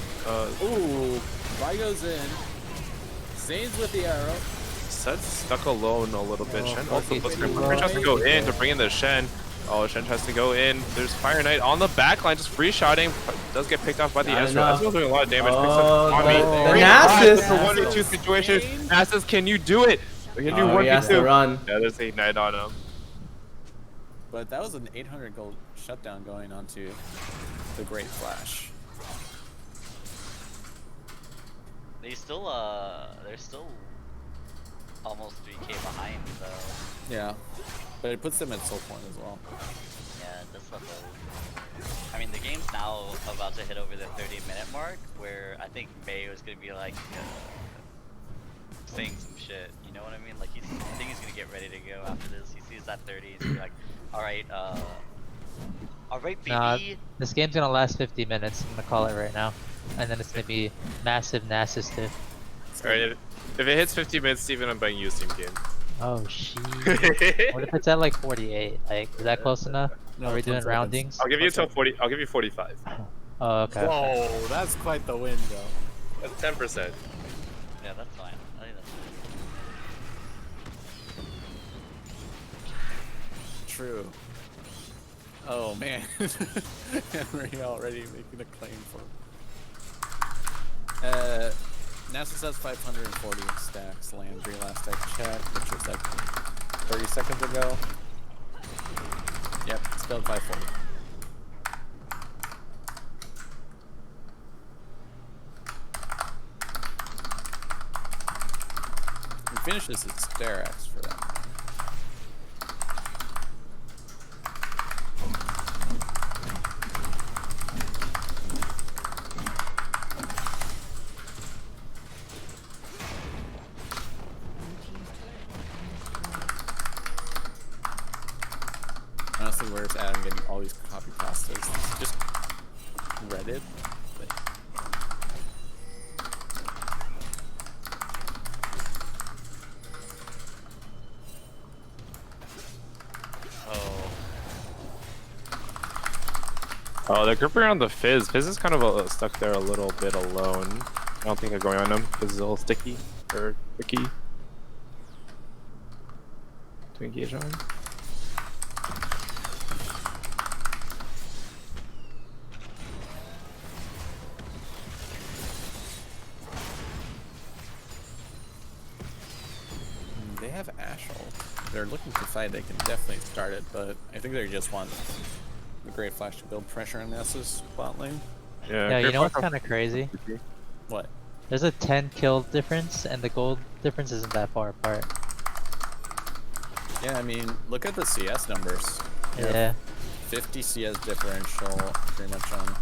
Ooh, Vi goes in. Zane's with the arrow. Set's stuck alone a little bit. Oh, Shen also okay. looks good. French has to go in to bring in the Shen. Oh, Shen tries to go in. There's Fire Knight on the back line, just free shotting. Does get picked off by the Not Ezreal. enough. Ezreal's doing a lot of damage. Oh, Picks up Tommy. the Great Nasus. pass. It's a 1v2 situation. Nasus, can you do it? Can you Oh, he has to 1v2? run. Yeah, there's a Knight on him. But that was an 800 gold shutdown going onto the Great Flash. They're still almost 3k behind, though. Yeah, but it puts them at soul point as well. Yeah, that's not bad. I mean, the game's now about to hit over the 30-minute mark, where I think Mayo is gonna be like saying some shit. You know what I mean? Like I think he's gonna get ready to go after this. He sees that 30, he's gonna be like, all right, baby. Nah, this game's gonna last 50 minutes. I'm gonna call it right now. And then it's gonna be massive Nasus diff. Alright, if it hits 50 minutes, Steven, I'm buying you a Steam game. Oh, shit. What if it's at like 48? Like, is that close enough? No, Are we 10 doing seconds. roundings? I'll give you till 40. I'll give you 45. Oh, okay. Whoa, that's quite the win, though. That's 10%. Yeah, that's fine. I think that's fine. True. Oh man, Henry already making a claim for. Nasus has 540 stacks. Landry last I checked, which was like 30 seconds ago. Yep, spelled 540. We finish this at Sterax for them. Honestly, where's Adam getting all these copy pastas? It's just Reddit. But Oh, the grip around the Fizz. Fizz is kind of stuck there a little bit alone. I don't think they're going on him. Fizz is a little sticky or tricky to engage on. they have Ash ult. They're looking to fight. They can definitely start it, but I think they just want the Great Flash to build pressure on Nasus bot lane. Yeah, you grip know what's off- kind of crazy? What? There's a 10 kill difference, and the gold difference isn't that far apart. Yeah, I mean, look at the CS numbers. You have Yeah. 50 CS differential, pretty much on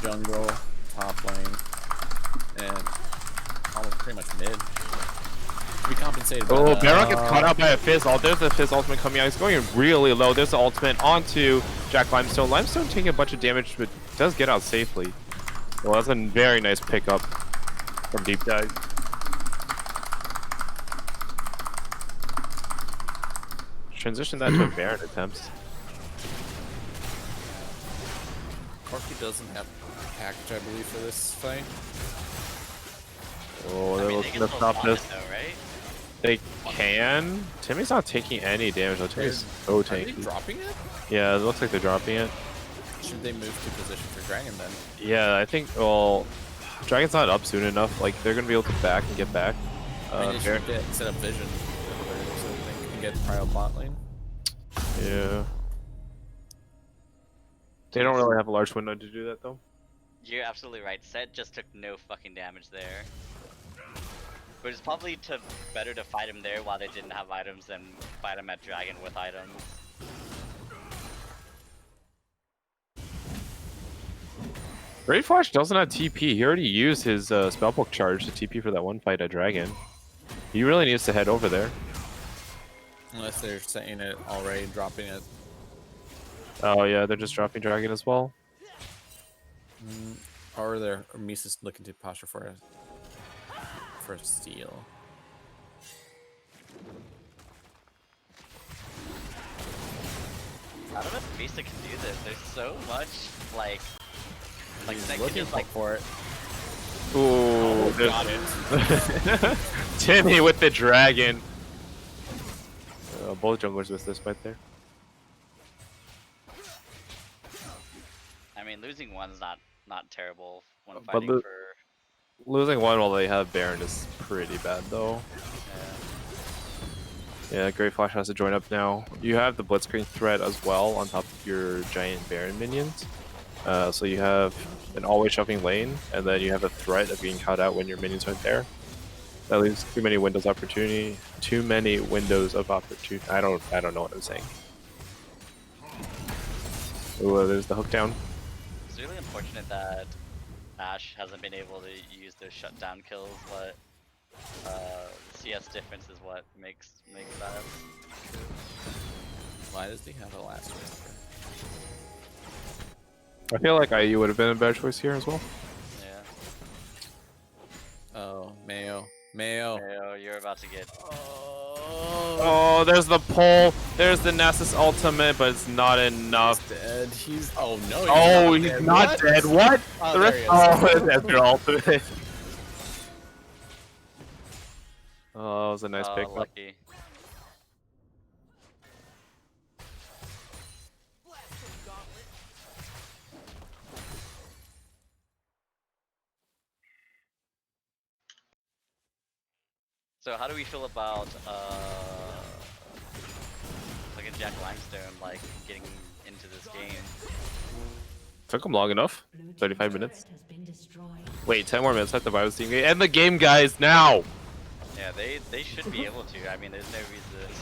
jungle, top lane, and almost pretty much mid. We compensated by Oh, the- Baron gets caught out by a Fizz ult. There's the Fizz ultimate coming out. He's going really low. There's the ultimate onto Jack Limestone. Limestone taking a bunch of damage, but does get out safely. Well, that's a very nice pickup from Deep Dive. transition that to a Baron attempt. Corki doesn't have package, I believe, for this fight. Oh, I they're mean, they looking can to still stop farm it this. though, right? They can. Timmy's not taking any damage though. Timmy's so Are they tanky. dropping it? Yeah, it looks like they're dropping it. Should they move to position for Dragon then? Yeah, I think. Well, Dragon's not up soon enough. Like they're gonna be able to back and get back. They just Baron- need to set up vision so they can get cryo bot lane. Yeah. They don't really have a large window to do that though. You're absolutely right. Set just took no fucking damage there. But it's probably better to fight him there while they didn't have items than fight him at Dragon with items. Great Flash doesn't have TP. He already used his spellbook charge to TP for that one fight at Dragon. He really needs to head over there. Unless they're saying it already, dropping it. Oh yeah, they're just dropping Dragon as well. Or they're Misa's looking to posture for a steal. I don't know if Vista can do this. There's so much like He's Zed can looking just like for it. Ooh, Got it. Timmy with the Dragon. Both junglers with this right there. I mean losing one's not terrible when But fighting for losing one while they have Baron is pretty bad though. Yeah, Great Flash has to join up now. You have the Blitzcrank threat as well on top of your giant Baron minions. So you have an always shoving lane, and then you have a threat of getting caught out when your minions aren't there. That leaves too many windows of opportunity. Too many windows of opportunity. I don't know what I'm saying. Ooh, there's the hook down. It's really unfortunate that Ashe hasn't been able to use those shutdown kills, but the CS difference is what makes that. Why does he have a last whisper? I feel like IU would have been a better choice here as well. Yeah. Oh, Mayo. Mayo. Mayo, you're about to get. Oh, there's the pull. There's the Nasus ultimate, but it's not enough. He's dead. He's. Oh no. Oh, He's he's not not dead. dead. What? Oh, The there rest. he is. Oh, that's your ultimate. Oh, that was a nice pick. Lucky. So how do we feel about like a Jack Limestone like getting into this game? Took him long enough. 35 minutes. Wait, 10 more minutes. Let the Bible team game. End the game, guys, now! Yeah, they should be able to. I mean, there's no reason.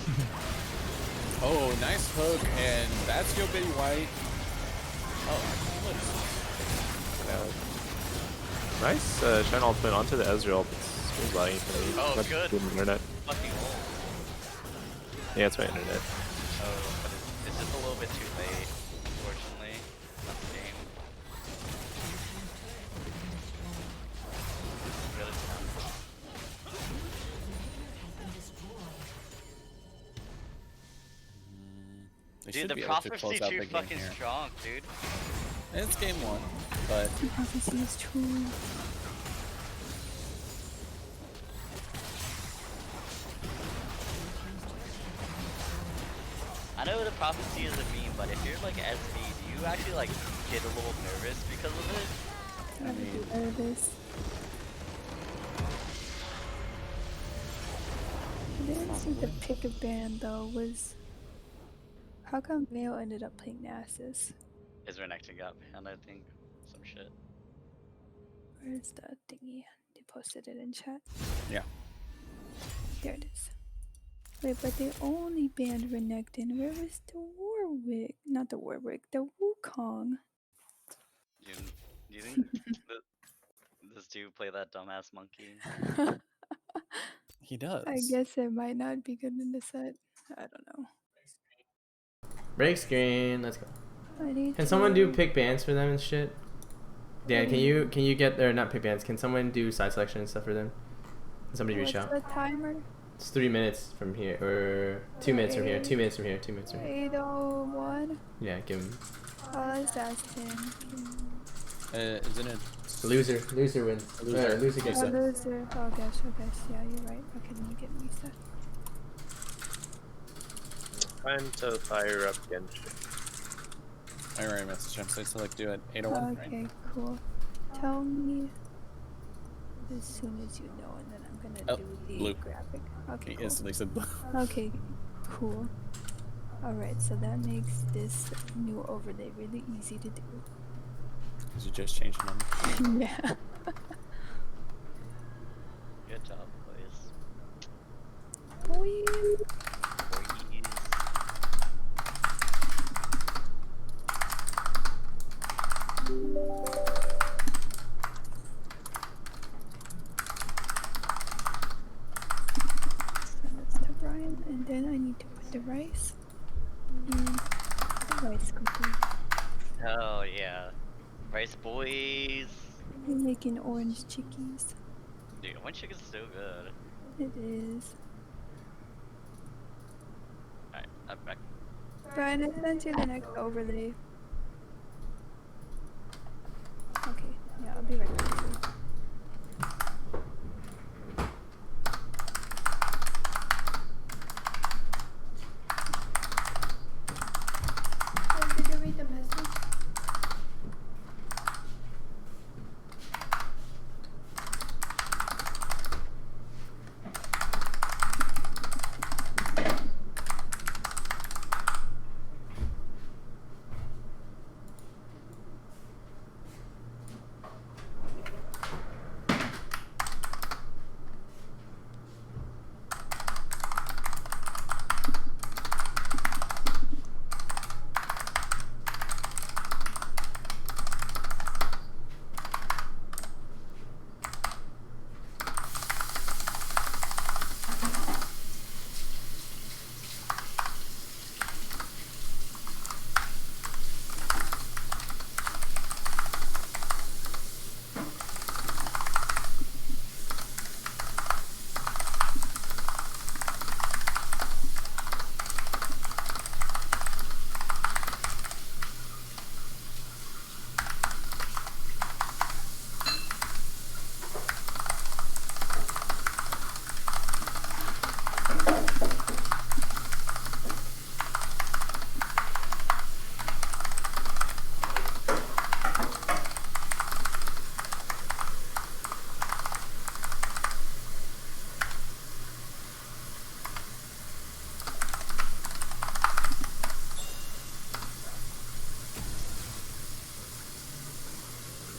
Oh, nice hook, and that's your Bitty White. Oh, Nice Shen ultimate onto the Ezreal. It's lagging for me. Oh, That's good. Internet. Fucking old. Yeah, it's my internet. Oh, but it's just a little bit too late, unfortunately. That's the game. Good attempt. They Dude, should the be able to prophecy close out too the game fucking here. strong, dude. It's game one, but Prophecy is true. I know the prophecy is a meme, but if you're like SB, do you actually like get a little nervous because of it? I would be nervous. I didn't see the pick a band though. Was how come Mayo ended up playing Nasus? His Renekton got banned, I think. Some shit. Where's the thingy? They posted it in chat. yeah. There it is. Wait, but they only banned Renekton. Where was the Warwick? Not the Warwick, the Wukong. You think this dude play that dumbass monkey? He does. I guess it might not be good in the set. I don't know. Break screen. Let's go. I need Can someone do to- pick bands for them and shit? Dan, can you get there? Not pick bands. Can someone do side selection and stuff for them? Can somebody reach What's out? the timer? It's 3 minutes from here, or 2 minutes from here. 2 minutes from here. 2 minutes from here. 801. Yeah, give him. Oh, let's ask him. Isn't it? Loser wins. Loser. Loser gets Oh, it. loser. Oh gosh, yeah, you're right. Okay, let me get Lisa. Time to fire up Genshin. I already messaged him, so I still like do it 801, Okay, right? cool. Tell me as soon as you know, and then I'm gonna Oh, do the blue. graphic. Okay, He cool. instantly said blue. Okay, cool. Alright, so that makes this new overlay really easy to do. Because you just changed the number. Yeah. Good job, boys. Whee! Boys. Send this to Brian, and then I need to put the rice. And the rice complete. Oh yeah. Rice boys. I'm making orange chickies. Dude, one chicken's so good. It is. Alright, I'm back. Brian, I sent you the next overlay. Okay, yeah, I'll be right back. Oh, did you read the message?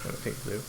Oh, pick blue.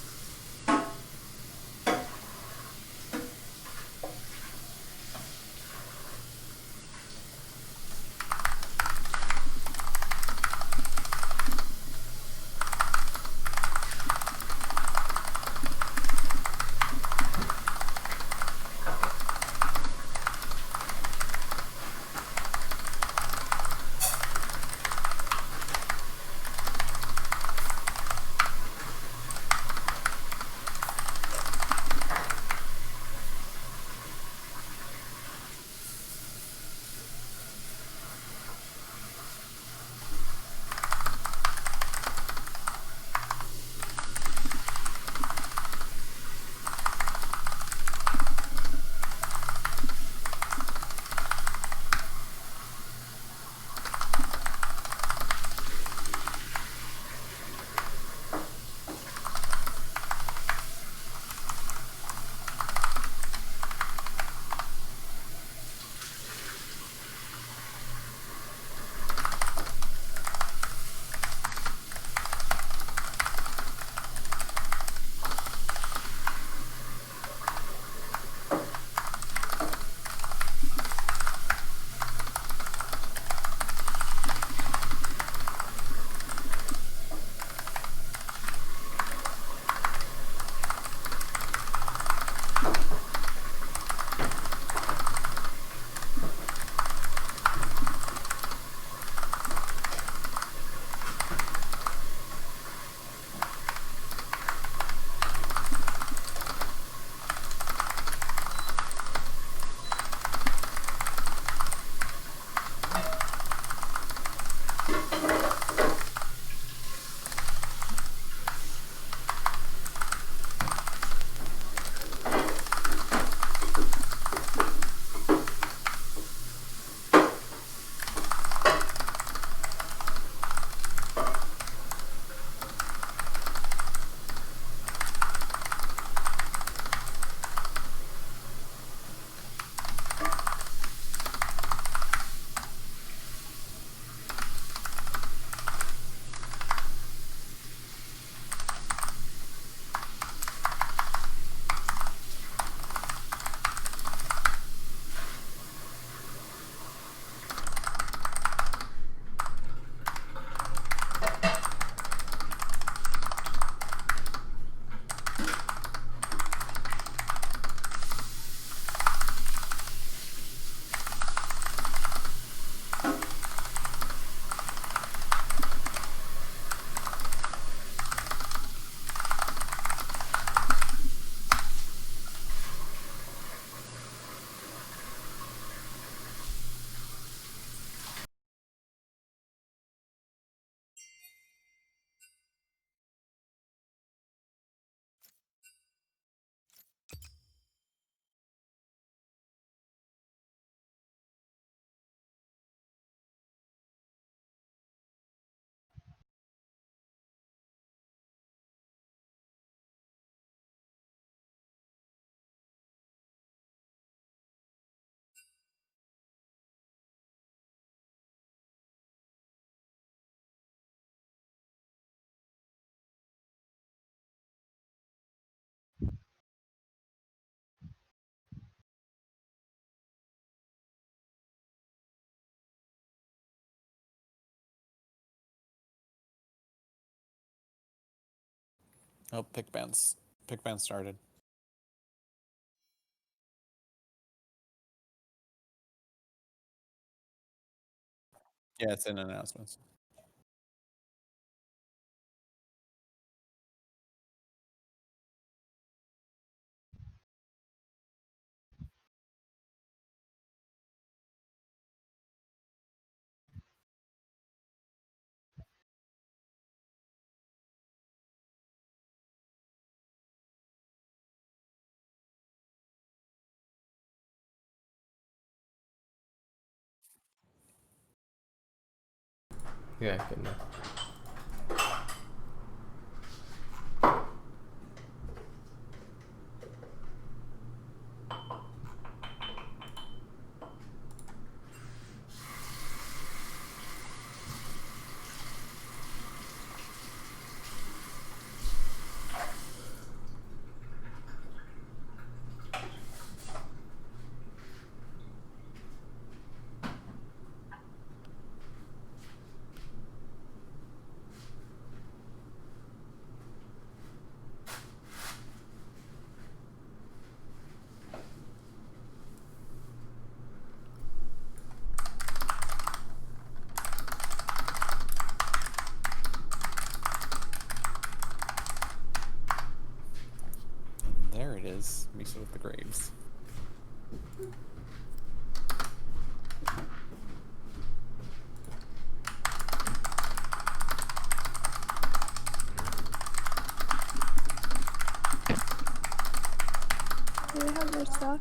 Oh, pick bands started. Yeah, it's in announcements. Yeah, good enough. There it is. Misa with the Graves. Do they have their stuff?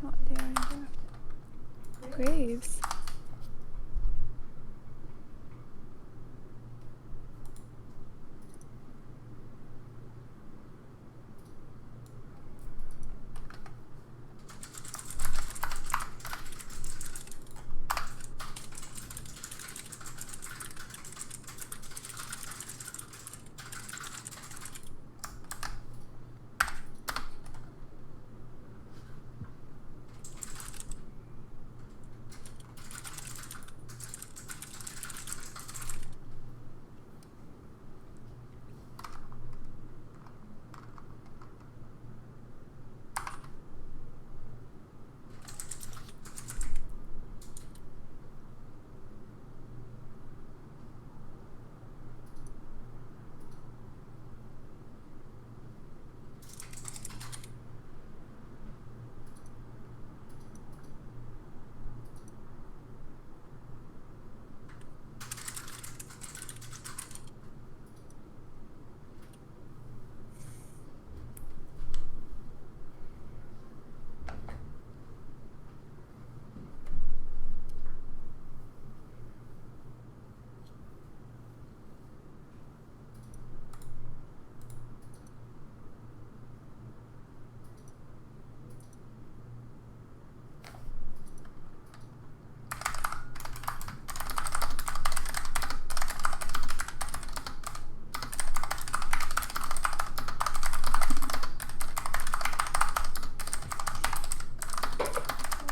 Oh, they are in there. Graves.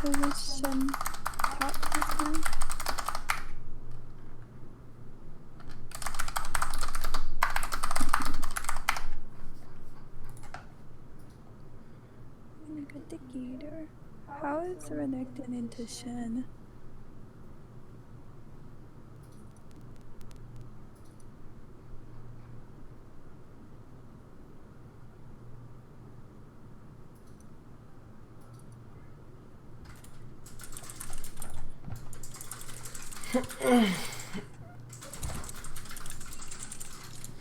Who was Shen top this time? Like a dick eater. How is Renekton into Shen?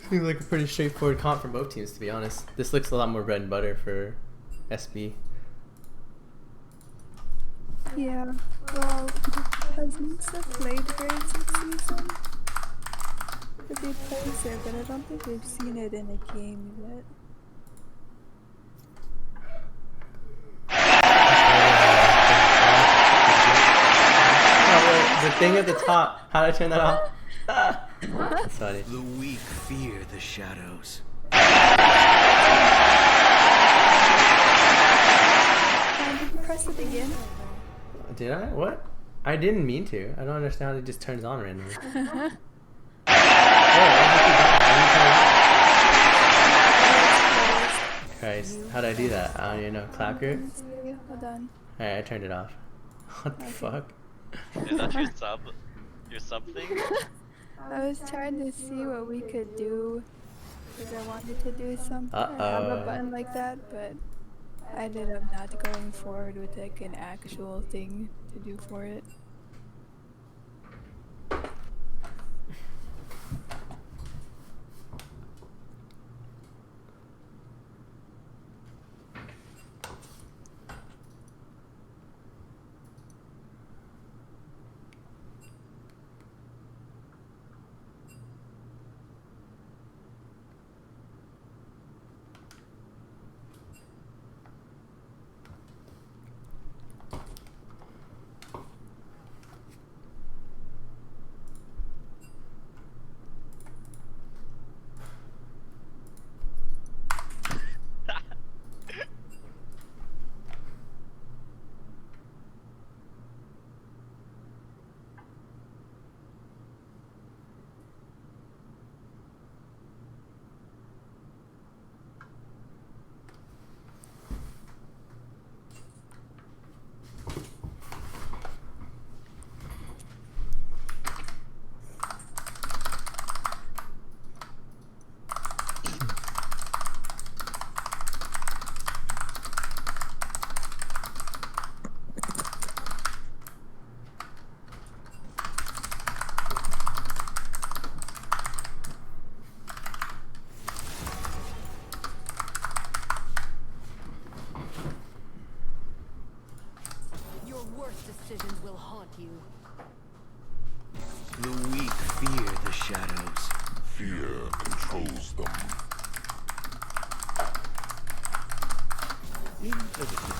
Seems like a pretty straightforward comp for both teams, to be honest. This looks a lot more bread and butter for SB. Yeah, well, has Nisa played Graves this season? Because he plays it, but I don't think we've seen it in a game yet. The thing at the top. How do I turn that off? That's funny. The weak fear the shadows. Did you press it again? Did I? What? I didn't mean to. I don't understand how it just turns on randomly. Christ, how do I do that? I don't even know. Clap here? Hold on. Alright, I turned it off. What the fuck? Is that your sub? Your sub thing? I was trying to see what we could do because I wanted to do something. Have a Uh-oh. button like that, but I ended up not going forward with like an actual thing to do for it. Your worst decisions will haunt you. The weak fear the shadows. Fear controls them. You overstep.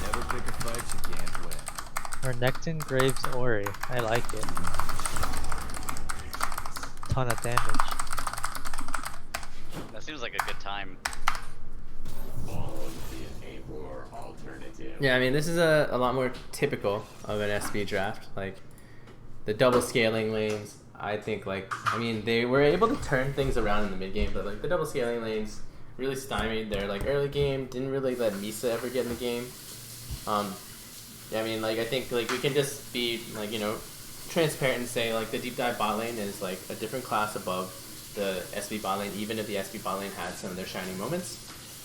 Never pick a fight you can't win. Renekton Graves Ori. I like it. Ton of damage. That seems like a good time. Yeah, I mean, this is a lot more typical of an SB draft. Like, the double scaling lanes, I think, like, I mean, they were able to turn things around in the mid game, but, like, the double scaling lanes really stymied their, like, early game, didn't really let Misa ever get in the game. Yeah, I mean, like, I think, like, we can just be, like, you know, transparent and say, like, the deep dive bot lane is, like, a different class above the SB bot lane, even if the SB bot lane had some of their shining moments.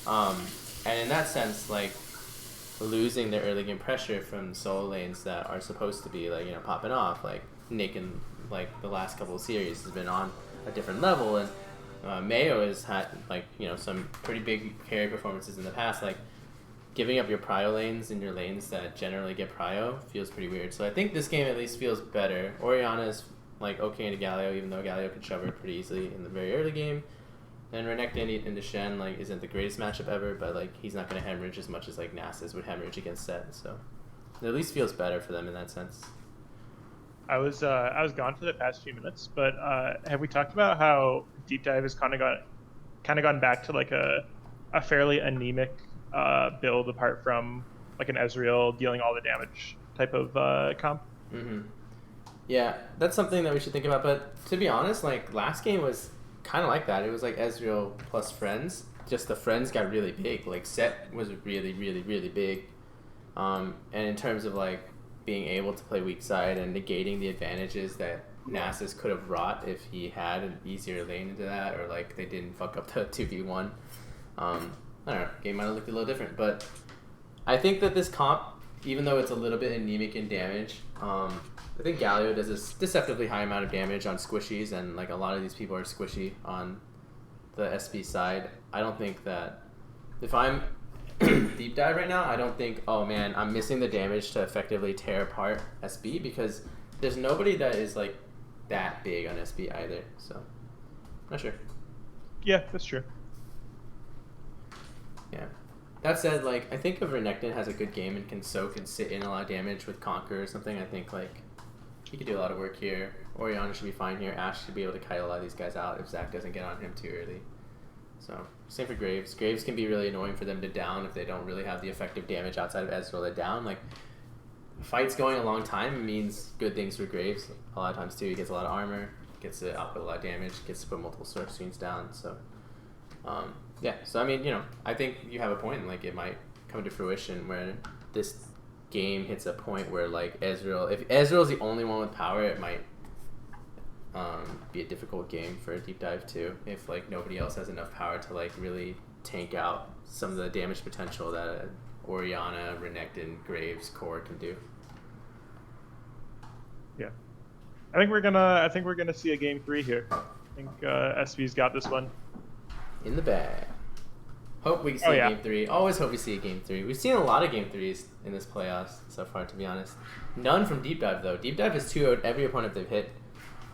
And in that sense, like, losing their early game pressure from solo lanes that are supposed to be, like, you know, popping off, like Nick in, like, the last couple of series has been on a different level, and Mayo has had like some pretty big carry performances in the past. Like giving up your prio lanes in your lanes that generally get prio feels pretty weird. So I think this game at least feels better. Orianna is like okay into Galio, even though Galio can shove her pretty easily in the very early game. And Renekton into Shen like isn't the greatest matchup ever, but like he's not gonna hemorrhage as much as like Nasus would hemorrhage against Set. So it at least feels better for them in that sense. I was gone for the past few minutes, but have we talked about how Deep Dive has kind of gone back to like a fairly anemic build apart from like an Ezreal dealing all the damage type of comp? Mm-hmm. Yeah, that's something that we should think about. But to be honest, like last game was kind of like that. It was like Ezreal plus friends. Just the friends got really big. Like Set was really, really, really big. And in terms of like being able to play weak side and negating the advantages that Nasus could have wrought if he had an easier lane into that, or like they didn't fuck up the 2v1. I don't know, game might have looked a little different, but I think that this comp, even though it's a little bit anemic in damage, I think Galio does a deceptively high amount of damage on squishies, and like a lot of these people are squishy on the SB side. I don't think that if I'm Deep Dive right now, I don't think, oh man, I'm missing the damage to effectively tear apart SB, because there's nobody that is like that big on SB either, so not sure. Yeah, that's true. Yeah. That said, like I think if Renekton has a good game and can soak and sit in a lot of damage with Conquer or something, I think like he could do a lot of work here. Orianna should be fine here. Ash should be able to kite a lot of these guys out if Zach doesn't get on him too early. So, same for Graves. Graves can be really annoying for them to down if they don't really have the effective damage outside of Ezreal to down. Like, fights going a long time means good things for Graves. A lot of times too, he gets a lot of armor, gets to output a lot of damage, gets to put multiple source screens down. So, yeah. So I mean, I think you have a point. Like, it might come to fruition where this game hits a point where like Ezreal, if Ezreal's the only one with power, it might be a difficult game for a Deep Dive too, if like nobody else has enough power to like really tank out some of the damage potential that Orianna, Renekton, Graves, Core can do. Yeah, I think we're gonna see a game 3 here. I think SB's got this one in the bag. Hope we see a game 3. Always hope we see a game 3. We've seen a lot of game 3s in this playoffs so far, to be honest. None from Deep Dive though. Deep Dive has 2-0'd every opponent they've hit.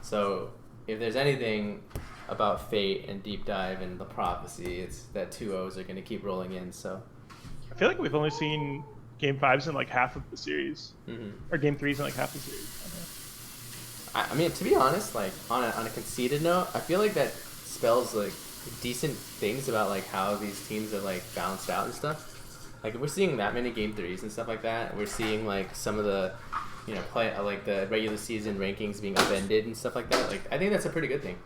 So if there's anything about Fate and Deep Dive and the prophecy, it's that 2-0s are going to keep rolling in. So I feel like we've only seen game 5s in like half of the series, or game 3s in like half the series. I mean, to be honest, like on a conceited note, I feel like that spells like decent things about like how these teams are like balanced out and stuff. Like if we're seeing that many game 3s and stuff like that, we're seeing like some of the play like the regular season rankings being upended and stuff like that. Like I think that's a pretty good thing.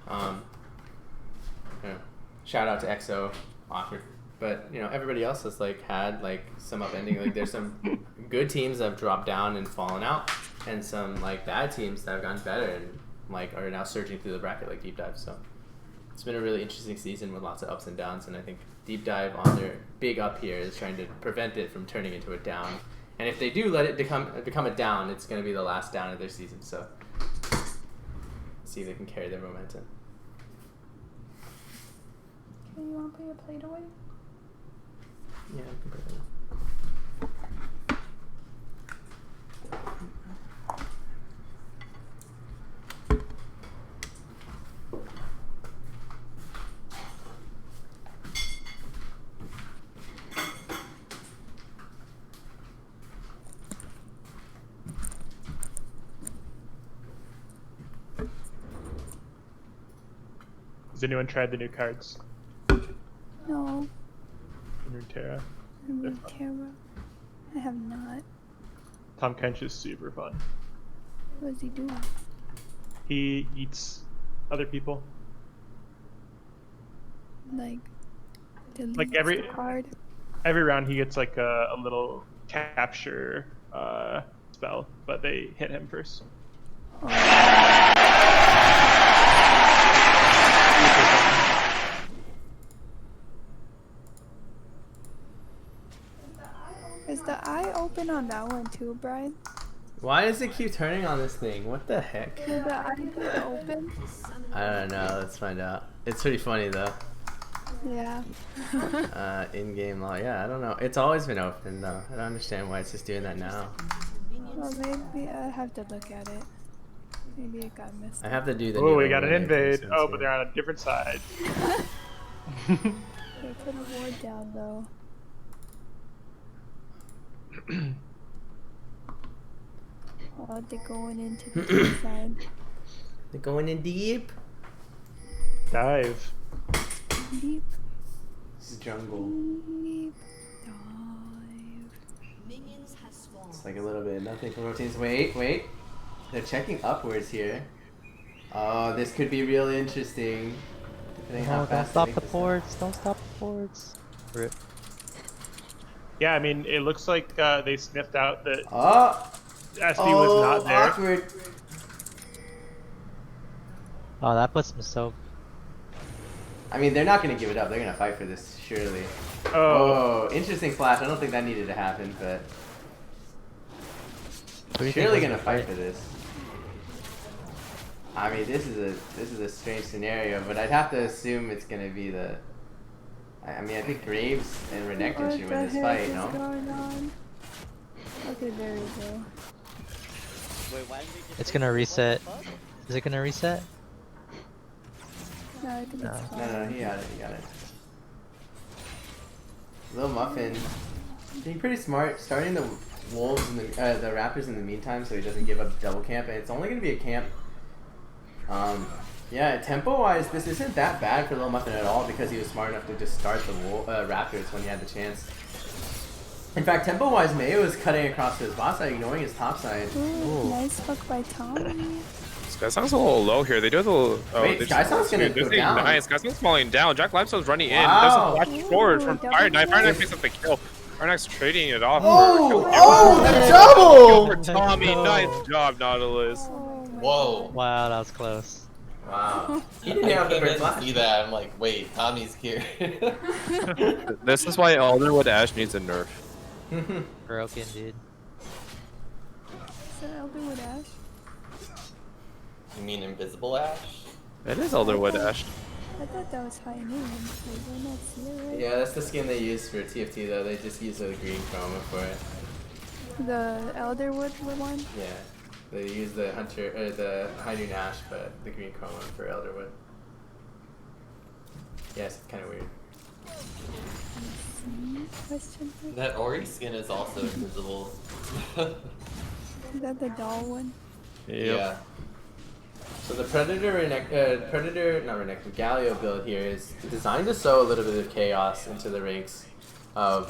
Shout out to EXO, awkward, but everybody else has like had like some upending. Like there's some good teams that have dropped down and fallen out, and some like bad teams that have gotten better and like are now surging through the bracket like Deep Dive. So it's been a really interesting season with lots of ups and downs, and I think Deep Dive on their big up here is trying to prevent it from turning into a down. And if they do let it become a down, it's going to be the last down of their season. So, see if they can carry their momentum. Okay, you want to play a plate away? Yeah, I can play that. Has anyone tried the new cards? No. Runeterra. Runeterra. I have not. Tom Kench is super fun. What does he do? He eats other people. Like every card. Every round he gets like a little capture spell, but they hit him first. Is the eye open on that one too, Brian? Why does it keep turning on this thing? What the heck? Did the eye be open? I don't know. Let's find out. It's pretty funny though. Yeah. In-game law. Yeah, I don't know. It's always been open though. I don't understand why it's just doing that now. Well, maybe I have to look at it. Maybe it got missed. I have to do the. Oh, new we got an overlay invade. pretty soon, Oh, too. but they're on a different side. They put a ward down though. Oh, they're going into the deep side. They're going in deep. Dive. Deep. This is jungle. Deep. Dive. It's like a little bit nothing for routines. Wait. They're checking upwards here. Oh, this could be really interesting. Depending how Oh, don't fast stop they the make this ports. Don't stop the ports. Rip. Yeah, I mean, it looks like they sniffed out that Oh! SB was not there. Awkward. Oh, that puts him so. I mean, they're not going to give it up. They're going to fight for this, surely. Oh. Oh, interesting flash. I don't think that needed to happen, but What do you think surely was going to the fight for this. I mean, this is a strange scenario, but I'd have to assume it's going to be the. I mean, I think Graves and Renekton should win this fight, no? Going on? Okay, there we go. It's gonna reset. Is it gonna reset? No, I think No. it's fine. No, he got it. Little Muffin, being pretty smart, starting the wolves and the Raptors in the meantime, so he doesn't give up double camp, and it's only gonna be a camp. Yeah, tempo-wise, this isn't that bad for Little Muffin at all because he was smart enough to just start the Raptors when he had the chance. In fact, tempo-wise, Mayo was cutting across to his bot side, ignoring his top side. Ooh, nice hook by Tommy. Skysong's a little low here. They do a little. Oh, Wait, Skysong's gonna go down. Nice. Skysong's falling down. Jack Limestone's running Wow. in. Doesn't flash forward from Fire Knight. Fire Knight picks up the kill. Fire Knight's trading it off. The double! For Tommy. Nice job, Nautilus. Whoa. Wow, that was close. Wow. He I didn't have the came first in to flash. see that. I'm like, wait, Tommy's here. This is why Elderwood Ash needs a nerf. Broken, dude. Is that Elderwood Ash? You mean Invisible Ash? It is Elderwood Ash. I thought that was high noon. Like, we're not see it right? Yeah, that's the skin they use for TFT though. They just use the green chroma for it. The Elderwood one? Yeah. They use the Hunter or the High Noon Ash, but the green chroma for Elderwood. Yes, it's kind of weird. Question mark? That Ori skin is also invisible. Is that the doll one? Yeah. So the Predator Galio build here is designed to sow a little bit of chaos into the ranks of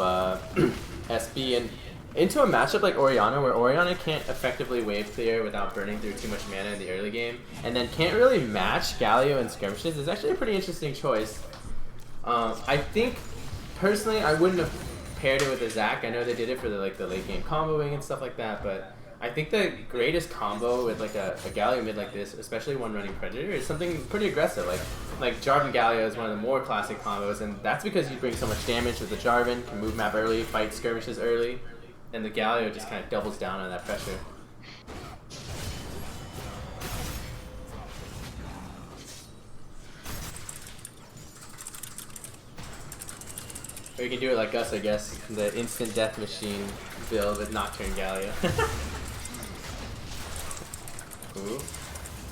SB and into a matchup like Orianna, where Orianna can't effectively wave clear without burning through too much mana in the early game, and then can't really match Galio in skirmishes. Is actually a pretty interesting choice. I think personally I wouldn't have paired it with a Zac. I know they did it for the late game comboing and stuff like that, but I think the greatest combo with like a Galio mid like this, especially one running Predator, is something pretty aggressive. Like Jarvan Galio is one of the more classic combos, and that's because you bring so much damage with the Jarvan, can move map early, fight skirmishes early, and the Galio just kind of doubles down on that pressure. Or you can do it like us, I guess, the instant death machine build with Nocturne Galio. Ooh.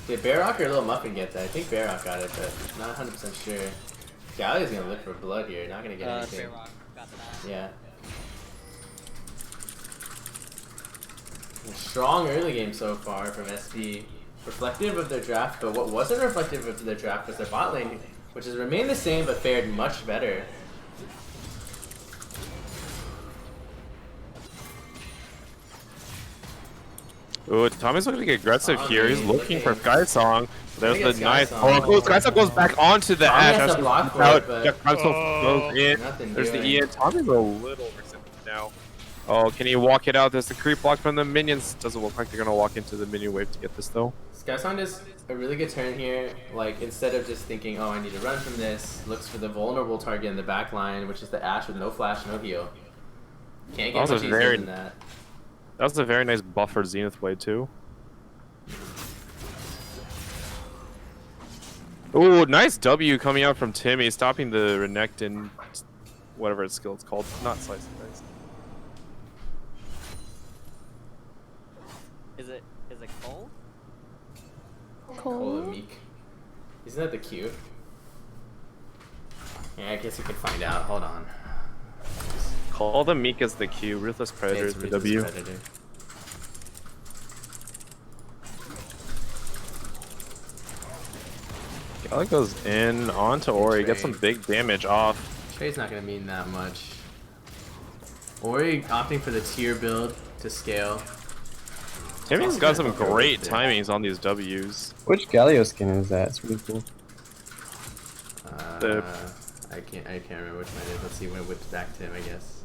Did Barrock or Little Muffin get that? I think Barrock got it, but not 100% sure. Galio's gonna look for blood here, not gonna get anything. Got that. Yeah. A strong early game so far from SB. Reflective of their draft, but what wasn't reflective of their draft was their bot lane, which has remained the same but fared much better. Ooh, Tommy's looking aggressive here. He's looking for Skysong. There's think the it's nice. Skysong. Oh, Skysong goes back onto the Tommy Ash. has That's a block for out. it, but- Jack Cruncel goes in. Nothing There's the doing. Ian. Tommy's a little resistant now. Oh, can he walk it out? There's the creep block from the minions. Doesn't look like they're gonna walk into the minion wave to get this though. Skysong does a really good turn here. Like, instead of just thinking, oh, I need to run from this, looks for the vulnerable target in the back line, which is the Ash with no flash, no heal. Can't get That was much a easier very- than that. That was a very nice buffer Zenith Blade too. Ooh, nice W coming out from Timmy, stopping the Renekton, whatever its skill it's called. Not slice and dice. Is it Cole? Cole? Meek. Isn't that the Q? Yeah, I guess we could find out. Hold on. Call the Meek as the Q, Ruthless Predator is the W. Predator. Gala goes in onto Ori, gets some big damage off. Trade's not gonna mean that much. Ori opting for the tier build to scale. Timmy's got some great timings on these Ws. Which Galio skin is that? It's really cool. I can't remember which one it is. Let's see when it whips back to him, I guess.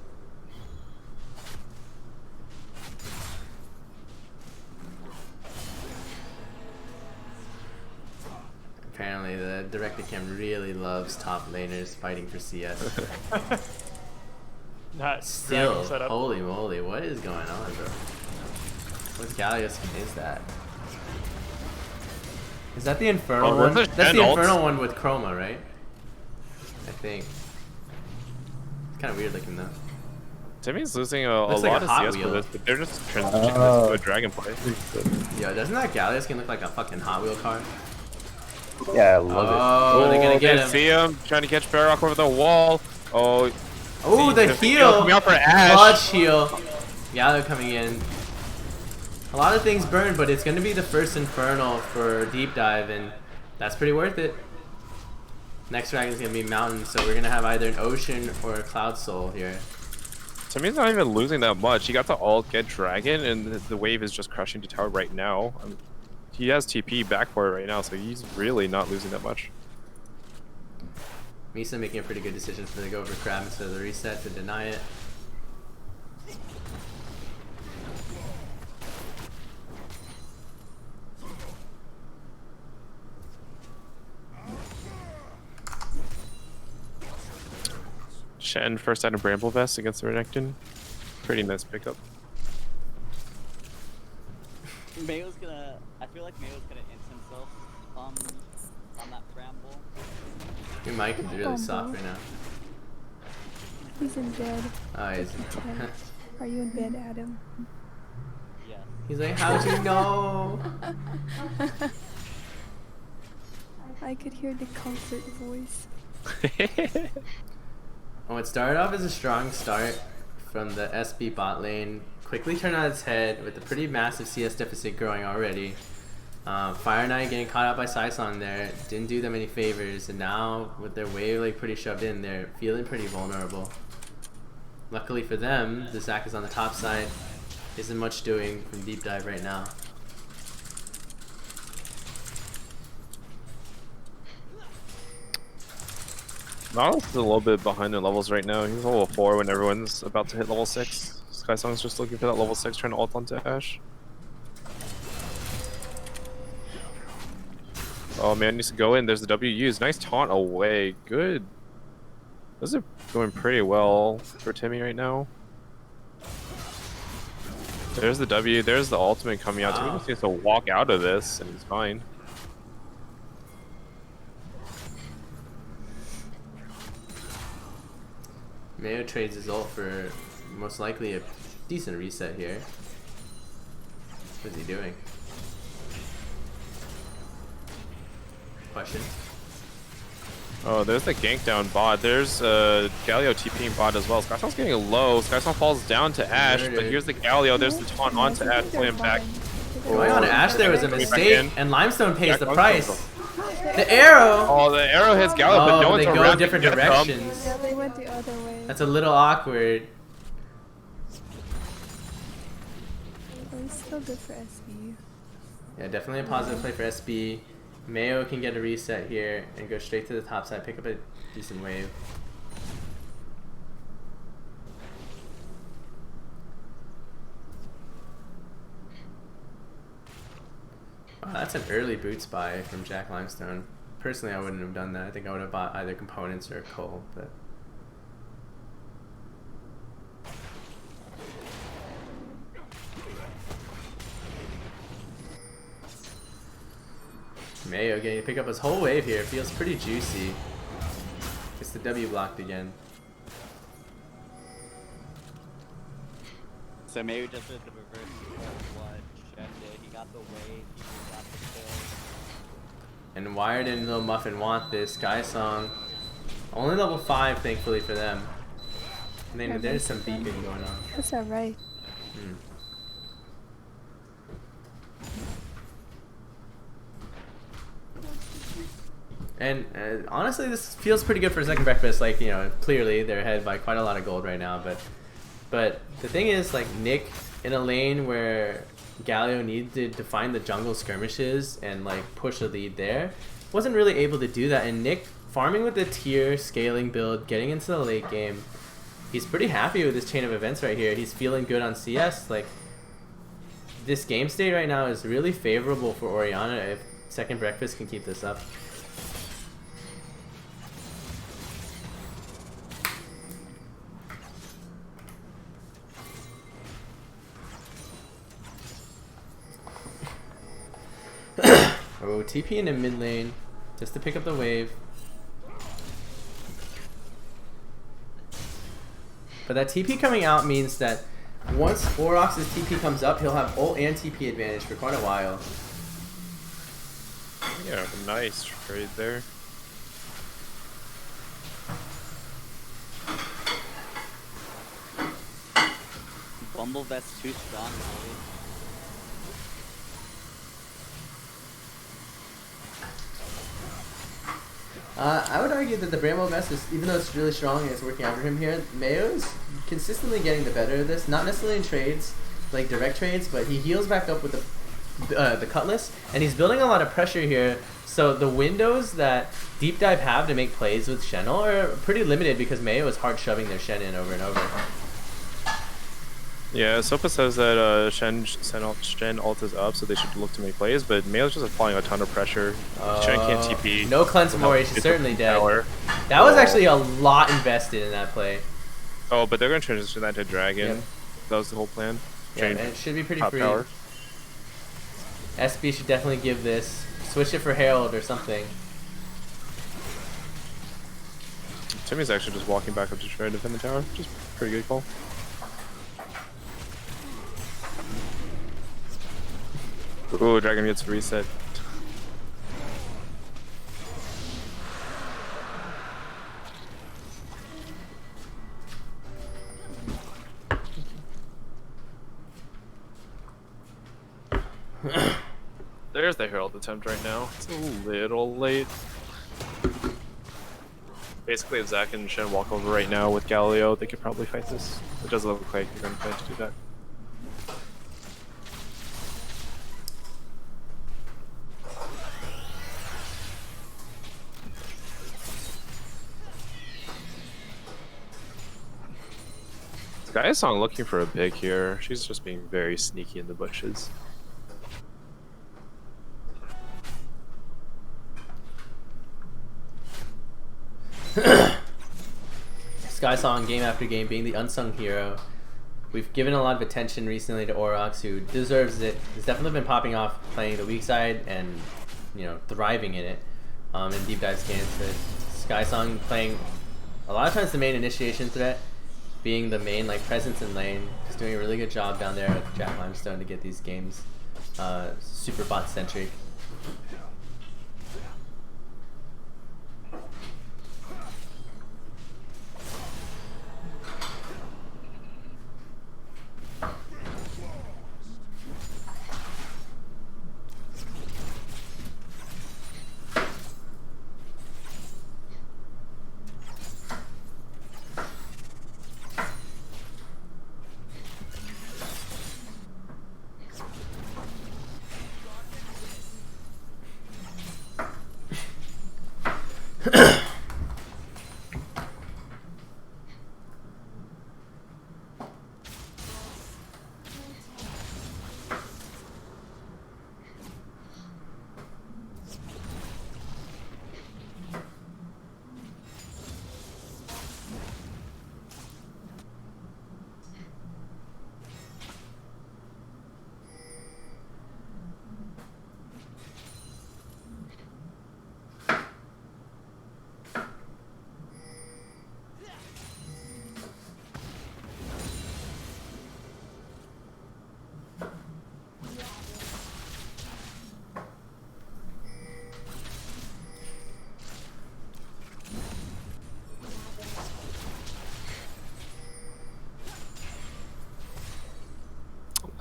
Apparently the director cam really loves top laners fighting for CS. Not Still, setup. holy moly, what is going on, bro? What Galio skin is that? Is that the Infernal one? That's the Infernal one with Chroma, right? I think. It's kind of weird looking though. Timmy's losing a lot like of Hot CS Wheel. for this, but they're just transitioning this to a Dragon play. Yo, doesn't that Galio skin look like a fucking Hot Wheel car? Yeah, I love it. Oh, they're gonna get him. See him trying to catch Barrock over the wall. Oh, the heal! Coming out for Ash. Clutch heal. Galio coming in. A lot of things burn, but it's gonna be the first Infernal for Deep Dive, and that's pretty worth it. Next dragon is gonna be Mountain, so we're gonna have either an Ocean or a Cloud Soul here. Timmy's not even losing that much. He got to ult, get Dragon, and the wave is just crushing to tower right now. He has TP back for it right now, so he's really not losing that much. Misa making a pretty good decision for the go for Crab instead of the reset to deny it. Shen first out of Bramble Vest against the Renekton. Pretty nice pickup. Mayo's gonna. I feel like Mayo's gonna int himself on that Bramble. Your mic is really soft right now. He's in bed. Oh, he's Are you in bed, Adam? Yeah. He's like, how'd you know? I could hear the comfort voice. Oh, it started off as a strong start from the SB bot lane. Quickly turned on its head with a pretty massive CS deficit growing already. Fire Knight getting caught out by Syson there didn't do them any favors, and now with their wave like pretty shoved in, they're feeling pretty vulnerable. Luckily for them, the Zac is on the top side. Isn't much doing from Deep Dive right now. Nautilus is a little bit behind in levels right now. He's level 4 when everyone's about to hit level 6. Skysong's just looking for that level 6, trying to ult onto Ash. Oh man, needs to go in. There's the W used. Nice taunt away. Good. Those are going pretty well for Timmy right now. There's the W. There's the ultimate coming out. Timmy just needs to walk out of this, and he's fine. Mayo trades his ult for most likely a decent reset here. What is he doing? Question. Oh, there's the gank down bot. There's Galio TPing bot as well. Skysong's getting low. Skysong falls down to Ash, but here's the Galio. There's the taunt onto Ash, play him back. Going on to Ash there was a mistake, and Limestone pays the price. The arrow! Oh, the arrow hits Galio, but no one's they go around different to get directions. Yeah, they went the other way. That's a little awkward. But it's still good for SB. Yeah, definitely a positive play for SB. Mayo can get a reset here and go straight to the top side, pick up a decent wave. Wow, that's an early boots buy from Jack Limestone. Personally, I wouldn't have done that. I think I would have bought either components or coal, but... Mayo getting to pick up his whole wave here. Feels pretty juicy. Gets the W blocked again. So maybe just did the reverse of what Shen did. He got the wave, he got the kill. And Wired and Lil Muffin want this. Sky Song. Only level 5, thankfully, for them. And then there's some beeping going on. That's alright. And honestly, this feels pretty good for second breakfast. Like, you know, clearly they're ahead by quite a lot of gold right now. But the thing is, like, Nick in a lane where Galio needed to find the jungle skirmishes and like push a lead there, wasn't really able to do that. And Nick farming with the tier scaling build, getting into the late game. He's pretty happy with this chain of events right here. He's feeling good on CS. Like, this game state right now is really favorable for Orianna if second breakfast can keep this up. Oh, TP in the mid lane just to pick up the wave. But that TP coming out means that once Orox's TP comes up, he'll have ult and TP advantage for quite a while. Yeah, nice trade there. Bumble that's too strong, really. I would argue that the Bramble Vest is, even though it's really strong and it's working out for him here, Mayo's consistently getting the better of this. Not necessarily in trades, like direct trades, but he heals back up with the Cutlass, and he's building a lot of pressure here. So the windows that Deep Dive have to make plays with Shen are pretty limited because Mayo is hard shoving their Shen in over and over. Yeah, Sopa says that Shen ult is up, so they should look to make plays, but Mayo's just applying a ton of pressure. Shen can't TP. No cleanse Mori, she's certainly dead. That was actually a lot invested in that play. Oh, but they're going to transition that to Dragon. Yep. That was the whole plan. Yeah, and it should be pretty free. Power. SB should definitely give this. Switch it for Herald or something. Timmy's actually just walking back up to try to defend the tower, which is a pretty good call. Ooh, Dragon gets reset. There's the Herald attempt right now. It's a little late. Basically, if Zach and Shen walk over right now with Galileo, they could probably fight this. It does look like they're going to plan to do that. Sky Song looking for a pick here. She's just being very sneaky in the bushes. Sky Song, game after game, being the unsung hero. We've given a lot of attention recently to Orox, who deserves it. He's definitely been popping off, playing the weak side, and thriving in it. In Deep Dive scans, Sky Song playing a lot of times the main initiation threat, being the main presence in lane, just doing a really good job down there with Jack Limestone to get these games super bot centric.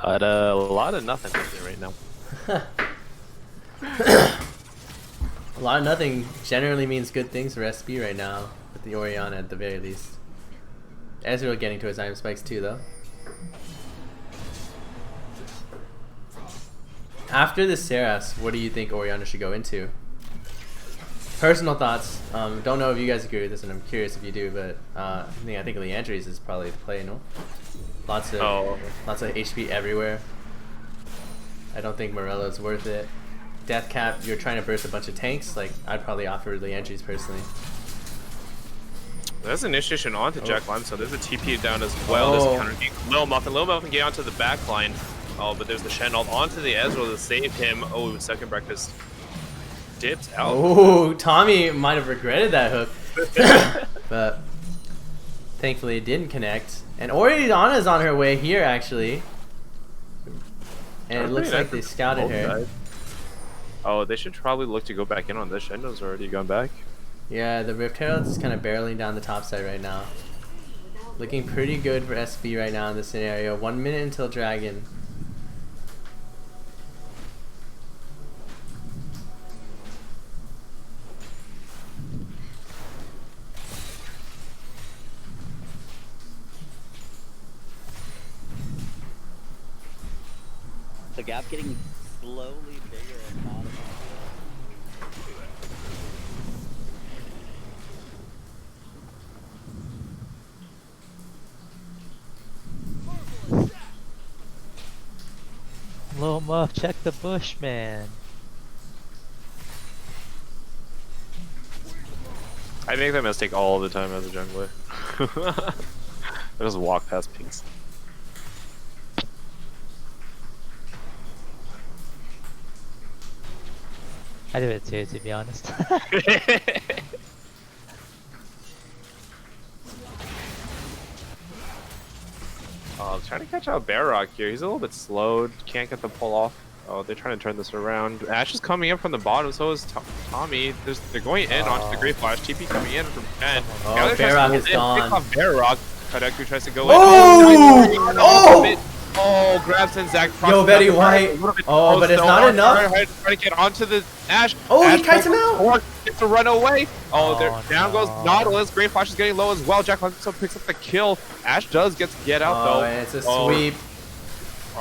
But a lot of nothing right now. A lot of nothing generally means good things for SB right now, with the Orianna at the very least. Ezreal getting to his item spikes too, though. After the Seraphs, what do you think Orianna should go into? Personal thoughts. Don't know if you guys agree with this, and I'm curious if you do, but I think Leandry's is probably the play, no? Lots of HP everywhere. I don't think Morello's worth it. Deathcap, you're trying to burst a bunch of tanks. Like, I'd probably offer Leandry's personally. There's an initiation onto Jack Limestone. There's a TP down as well. There's a counter Lil Muffin. Lil Muffin get onto the back line. Oh, but there's the Shen ult onto the Ezreal to save him. Oh, second breakfast dipped out. Oh, Tommy might have regretted that hook. But thankfully it didn't connect. And Orianna's on her way here, actually. And it looks like they scouted her. Oh, they should probably look to go back in on this. Shendo's already gone back. Yeah, the Rift Herald's is kind of barreling down the top side right now. Looking pretty good for SB right now in this scenario. 1 minute until Dragon. The gap getting slowly bigger at bottom. Lil Muff, check the bush, man. I make that mistake all the time as a jungler. I just walk past pinks. I do it too, to be honest. Oh, I'm trying to catch out Barrock here. He's a little bit slowed. Can't get the pull off. Oh, they're trying to turn this around. Ash is coming in from the bottom, so is Tommy. They're going in onto the Great Flash. TP coming in from Pen. Oh, Barrock is gone. Barrock. Kadeku tries to go in. Oh, grabs in Zach. Yo, Betty White. Oh, but it's not enough. Trying to get onto the Ash. Oh, Ash he kites him out. Gets to run away. Oh, down goes Nautilus. Great Flash is getting low as well. Jack also picks up the kill. Ash does get to get out though. And it's a sweep.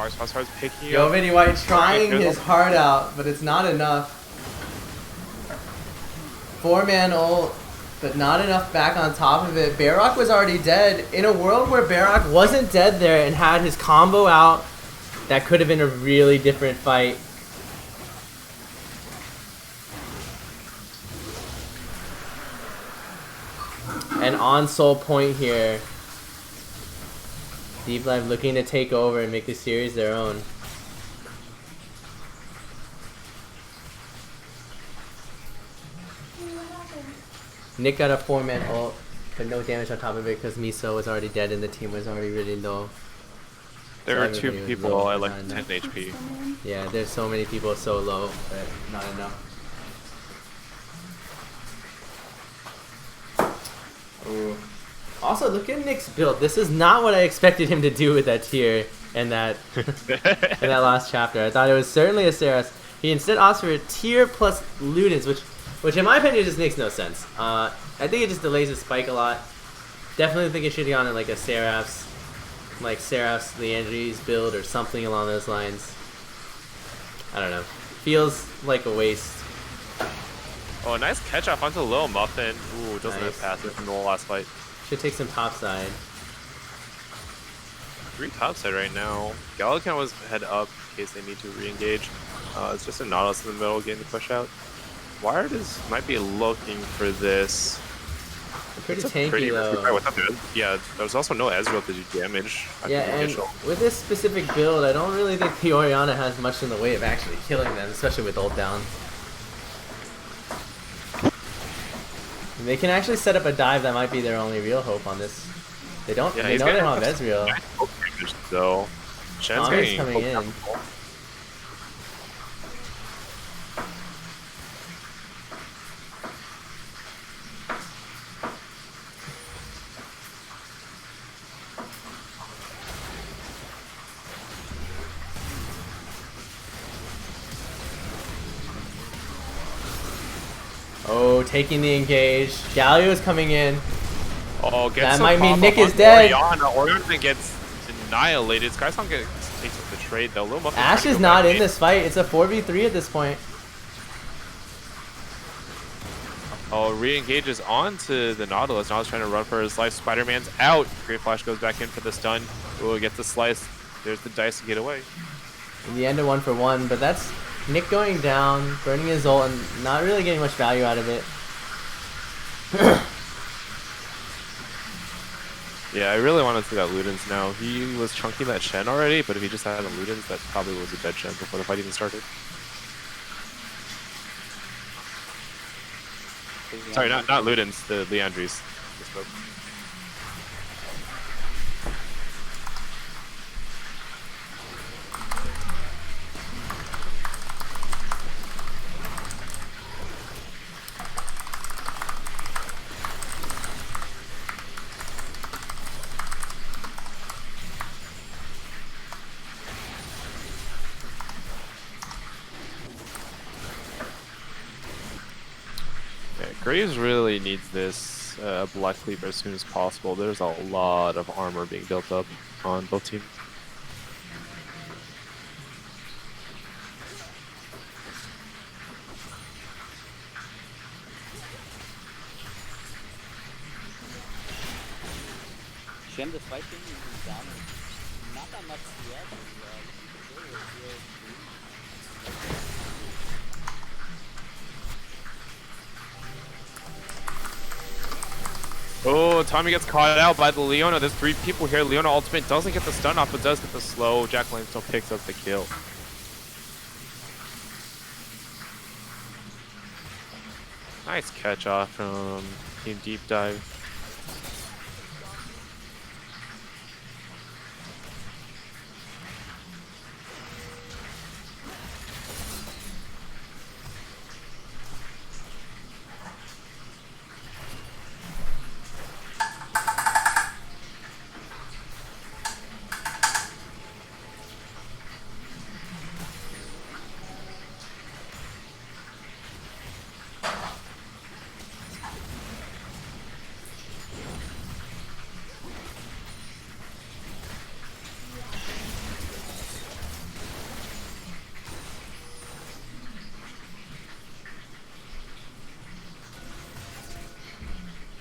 Star's picking Yo, up. Betty White trying his heart out, but it's not enough. 4-man ult, but not enough back on top of it. Barrock was already dead. In a world where Barrock wasn't dead there and had his combo out, that could have been a really different fight. And on Soul Point here, Deep Life looking to take over and make the series their own. Nick got a 4-man ult, but no damage on top of it because Miso was already dead and the team was already really low. There are 2 people at like 10 HP. Yeah, there's so many people so low, but not enough. Ooh. Also, look at Nick's build. This is not what I expected him to do with that tier and that in that last chapter. I thought it was certainly a Saras. He instead opts for a tier plus Ludens, which in my opinion just makes no sense. I think it just delays his spike a lot. Definitely think it should be on like a Seraph's, Leandry's build or something along those lines. I don't know. Feels like a waste. Oh, a nice catch off onto Lil Muffin. Ooh, doesn't have passive from the last fight. Should take some topside. 3 topside right now. Gala can always head up in case they need to re-engage. It's just a Nautilus in the middle getting the push out. Wired might be looking for this. Pretty tanky though. Yeah, there's also no Ezreal to do damage. Yeah, and with this specific build, I don't really think the Orianna has much in the way of actually killing them, especially with ult down. They can actually set up a dive that might be their only real hope on this. They don't. Yeah, they know they don't have Ezreal. So, Tommy's coming in. Oh, taking the engage. Galio's coming in. Oh, gets That the might mean pop Nick up is on dead. Oriana gets annihilated. Skysong takes up the trade though. Lil Muffin Ash is not in this fight. It's a 4v3 at this point. Oh, re-engages onto the Nautilus. Nautilus trying to run for his life. Spider-Man's out. Great Flash goes back in for the stun. Ooh, gets the slice. There's the dice to get away. In the end of 1-for-1, but that's Nick going down, burning his ult, and not really getting much value out of it. Yeah, I really want to see that Ludens now. He was chunking that Shen already, but if he just had a Ludens, that probably was a dead Shen before the fight even started. Sorry, not Ludens, the Leandries. Graves really needs this Black Cleaver as soon as possible. There's a lot of armor being built up on both teams. Shen, despite being down, not that much yet. Oh, Tommy gets caught out by the Leona. There's 3 people here. Leona ultimate doesn't get the stun off, but does get the slow. Jack Limestone picks up the kill. Nice catch off from Team Deep Dive.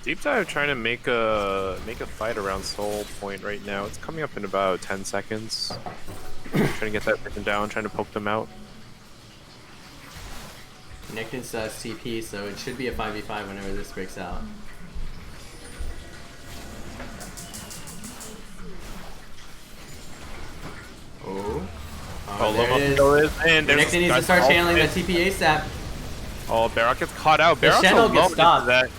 Deep Dive trying to make a fight around Soul Point right now. It's coming up in about 10 seconds. Trying to get that freaking down, trying to poke them out. Nick is CP, so it should be a 5v5 whenever this breaks out. Oh, there it is. And Nick needs to start channeling that TP ASAP. Oh, Barak gets caught out. The Barak's Shen gets alone stopped. into that.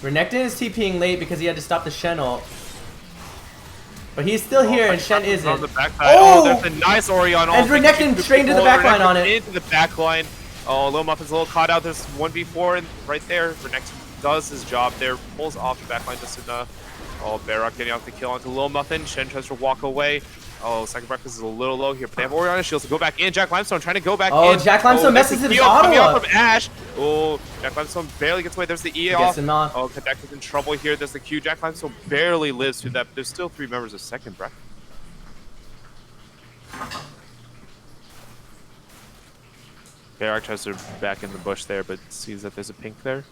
Renekton is TPing late because he had to stop the Shen ult. But he's still here and Shen isn't. On the backside. Oh, there's a nice Orion ult. And Renekton straight into the backline on it. Into the backline. Oh, Lil Muffin's a little caught out. There's 1v4 and right there. Renekton does his job there. Pulls off the backline just enough. Oh, Barak getting off the kill onto Lil Muffin. Shen tries to walk away. Oh, second breakfast is a little low here, but they have Oriana shields to go back in. Jack Limestone trying to go back in. Oh, Jack Limestone messes his auto coming up. out from Ash. Oh, Jack Limestone barely gets away. There's the E off. Gets him off. Oh, Kadek is in trouble here. There's the Q. Jack Limestone barely lives through that, but there's still 3 members of second breakfast. Barak tries to back in the bush there, but sees that there's a pink there.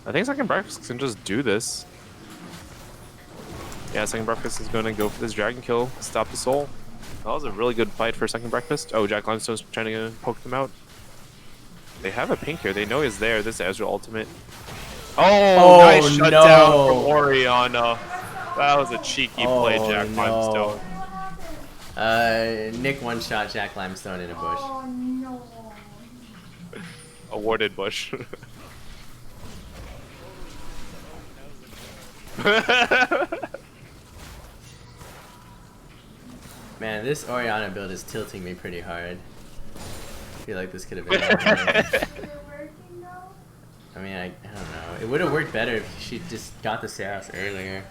I think second breakfast can just do this. Yeah, second breakfast is going to go for this dragon kill, stop the soul. That was a really good fight for second breakfast. Oh, Jack Limestone's trying to poke them out. They have a pink here. They know he's there. This is Ezreal ultimate. Oh, nice shutdown from Oriana. That was a cheeky play, Jack Limestone. Nick one-shot Jack Limestone in a bush. Awarded bush. Man, this Oriana build is tilting me pretty hard. I feel like this could have been I mean, I don't know. It would have worked better if she just got the Saras earlier.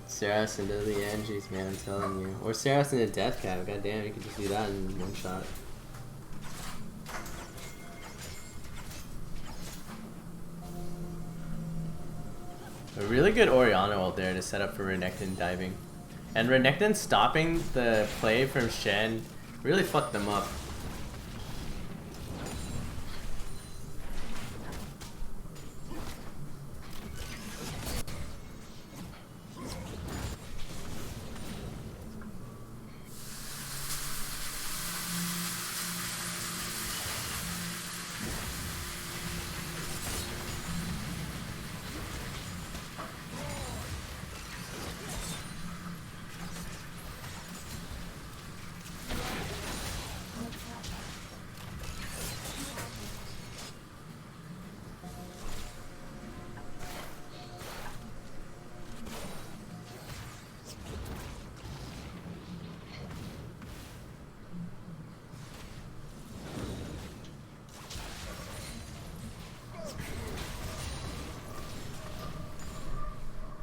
Saras into the Angies, man, I'm telling you. Or Saras into Death Cap. God damn, you could just do that in one shot. A really good Oriana ult there to set up for Renekton diving. And Renekton stopping the play from Shen really fucked them up.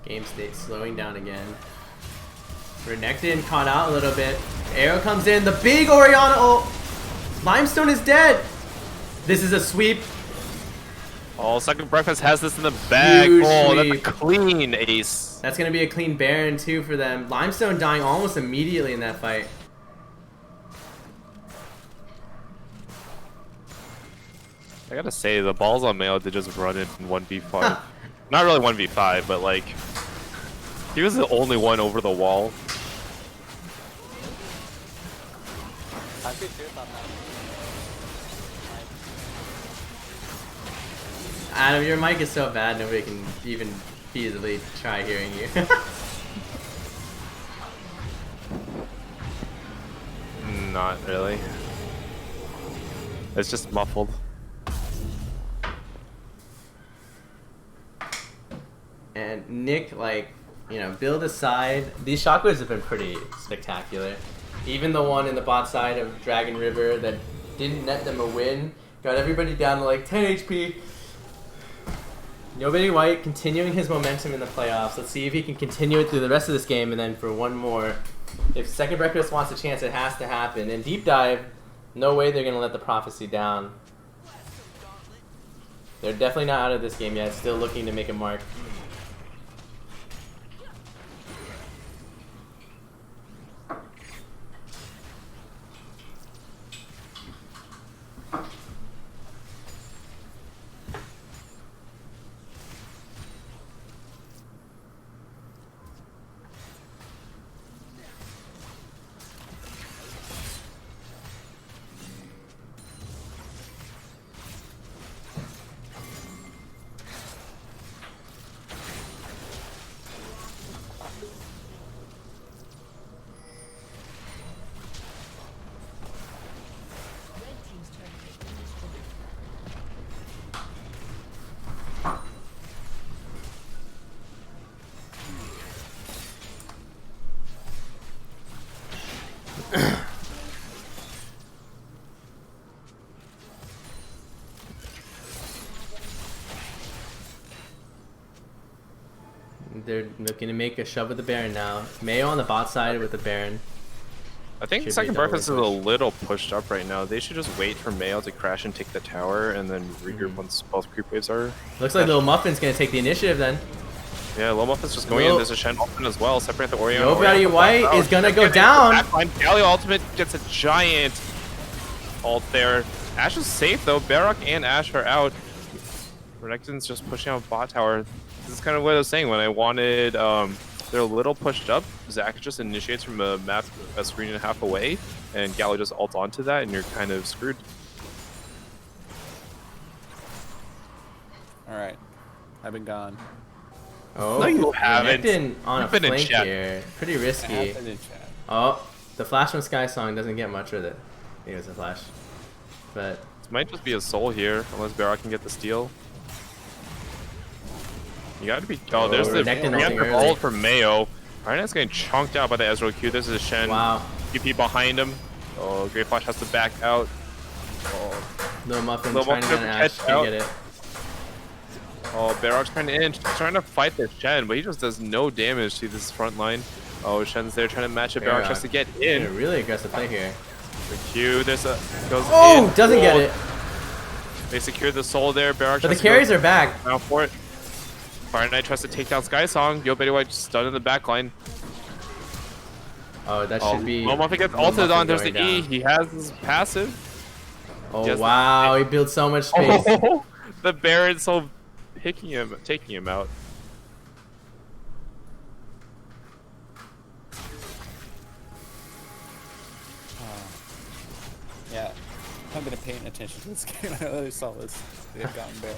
Game state slowing down again. Renekton caught out a little bit. Arrow comes in. The big Oriana ult. Limestone is dead. This is a sweep. Oh, Second Breakfast has this in the bag. Huge Oh, that's a sweep. clean ace. That's going to be a clean Baron too for them. Limestone dying almost immediately in that fight. I gotta say, the balls on Mayo did just run in 1v5. Not really 1v5, but like, he was the only one over the wall. I'm pretty sure about that. Adam, your mic is so bad nobody can even feasibly try hearing you. Not really. It's just muffled. And Nick, like, you know, build aside, these shockwaves have been pretty spectacular. Even the one in the bot side of Dragon River that didn't net them a win, got everybody down to like 10 HP. Nobody White continuing his momentum in the playoffs. Let's see if he can continue it through the rest of this game, and then for one more. If Second Breakfast wants a chance, it has to happen. And Deep Dive, no way they're going to let the Prophecy down. They're definitely not out of this game yet, still looking to make a mark. They're looking to make a shove with the Baron now. Mayo on the bot side with the Baron. I think Second Breakfast is a little pushed up right now. They should just wait for Mayo to crash and take the tower, and then regroup once both creep waves are. Looks like Little Muffin's gonna take the initiative then. Yeah, Little Muffin's just going in. There's a Shen open as well. Separate the Orion. Nobody White is gonna go down. Backline. Galio ultimate gets a giant ult there. Ashe is safe though. Baroque and Ashe are out. Renekton's just pushing out bot tower. This is kind of what I was saying when I wanted. They're a little pushed up. Zac just initiates from a map a screen and a half away, and Galio just ults onto that, and you're kind of screwed. All right, I've been gone. Oh, no, you haven't. Renekton on You've a been in flank chat. here. Pretty risky. I have been in chat. Oh, the flash from Sky Song doesn't get much with it. I think it was a flash. But This might just be a soul here, unless Baroque can get the steal. You gotta be. Oh, there's the preemptive ult from Mayo. Arnet's getting chunked out by the Ezreal Q. This is a Shen. Wow. TP behind him. Oh, Great Flash has to back out. Oh. Little Muffin trying to get an Ashe, can't get it. Oh, Baroque's trying to in. He's trying to fight the Shen, but he just does no damage to this front line. Oh, Shen's there trying to match it. Baroque tries to get in. A really aggressive play here. The Q, there's a goes Oh, in. doesn't get it. They secure the soul there. Baroque. But the carries are back. Now for it. Fire Knight tries to take down Sky Song. Yo Betty White stunned in the back line. Oh, that should be. Lil Muffin gets Lil ulted Muffin on. There's going the E. down. He has his passive. Oh wow, he built so much space. Oh, the Baron's so taking him out. Yeah, I've been paying attention to this game. I really saw this. They've gotten Baron.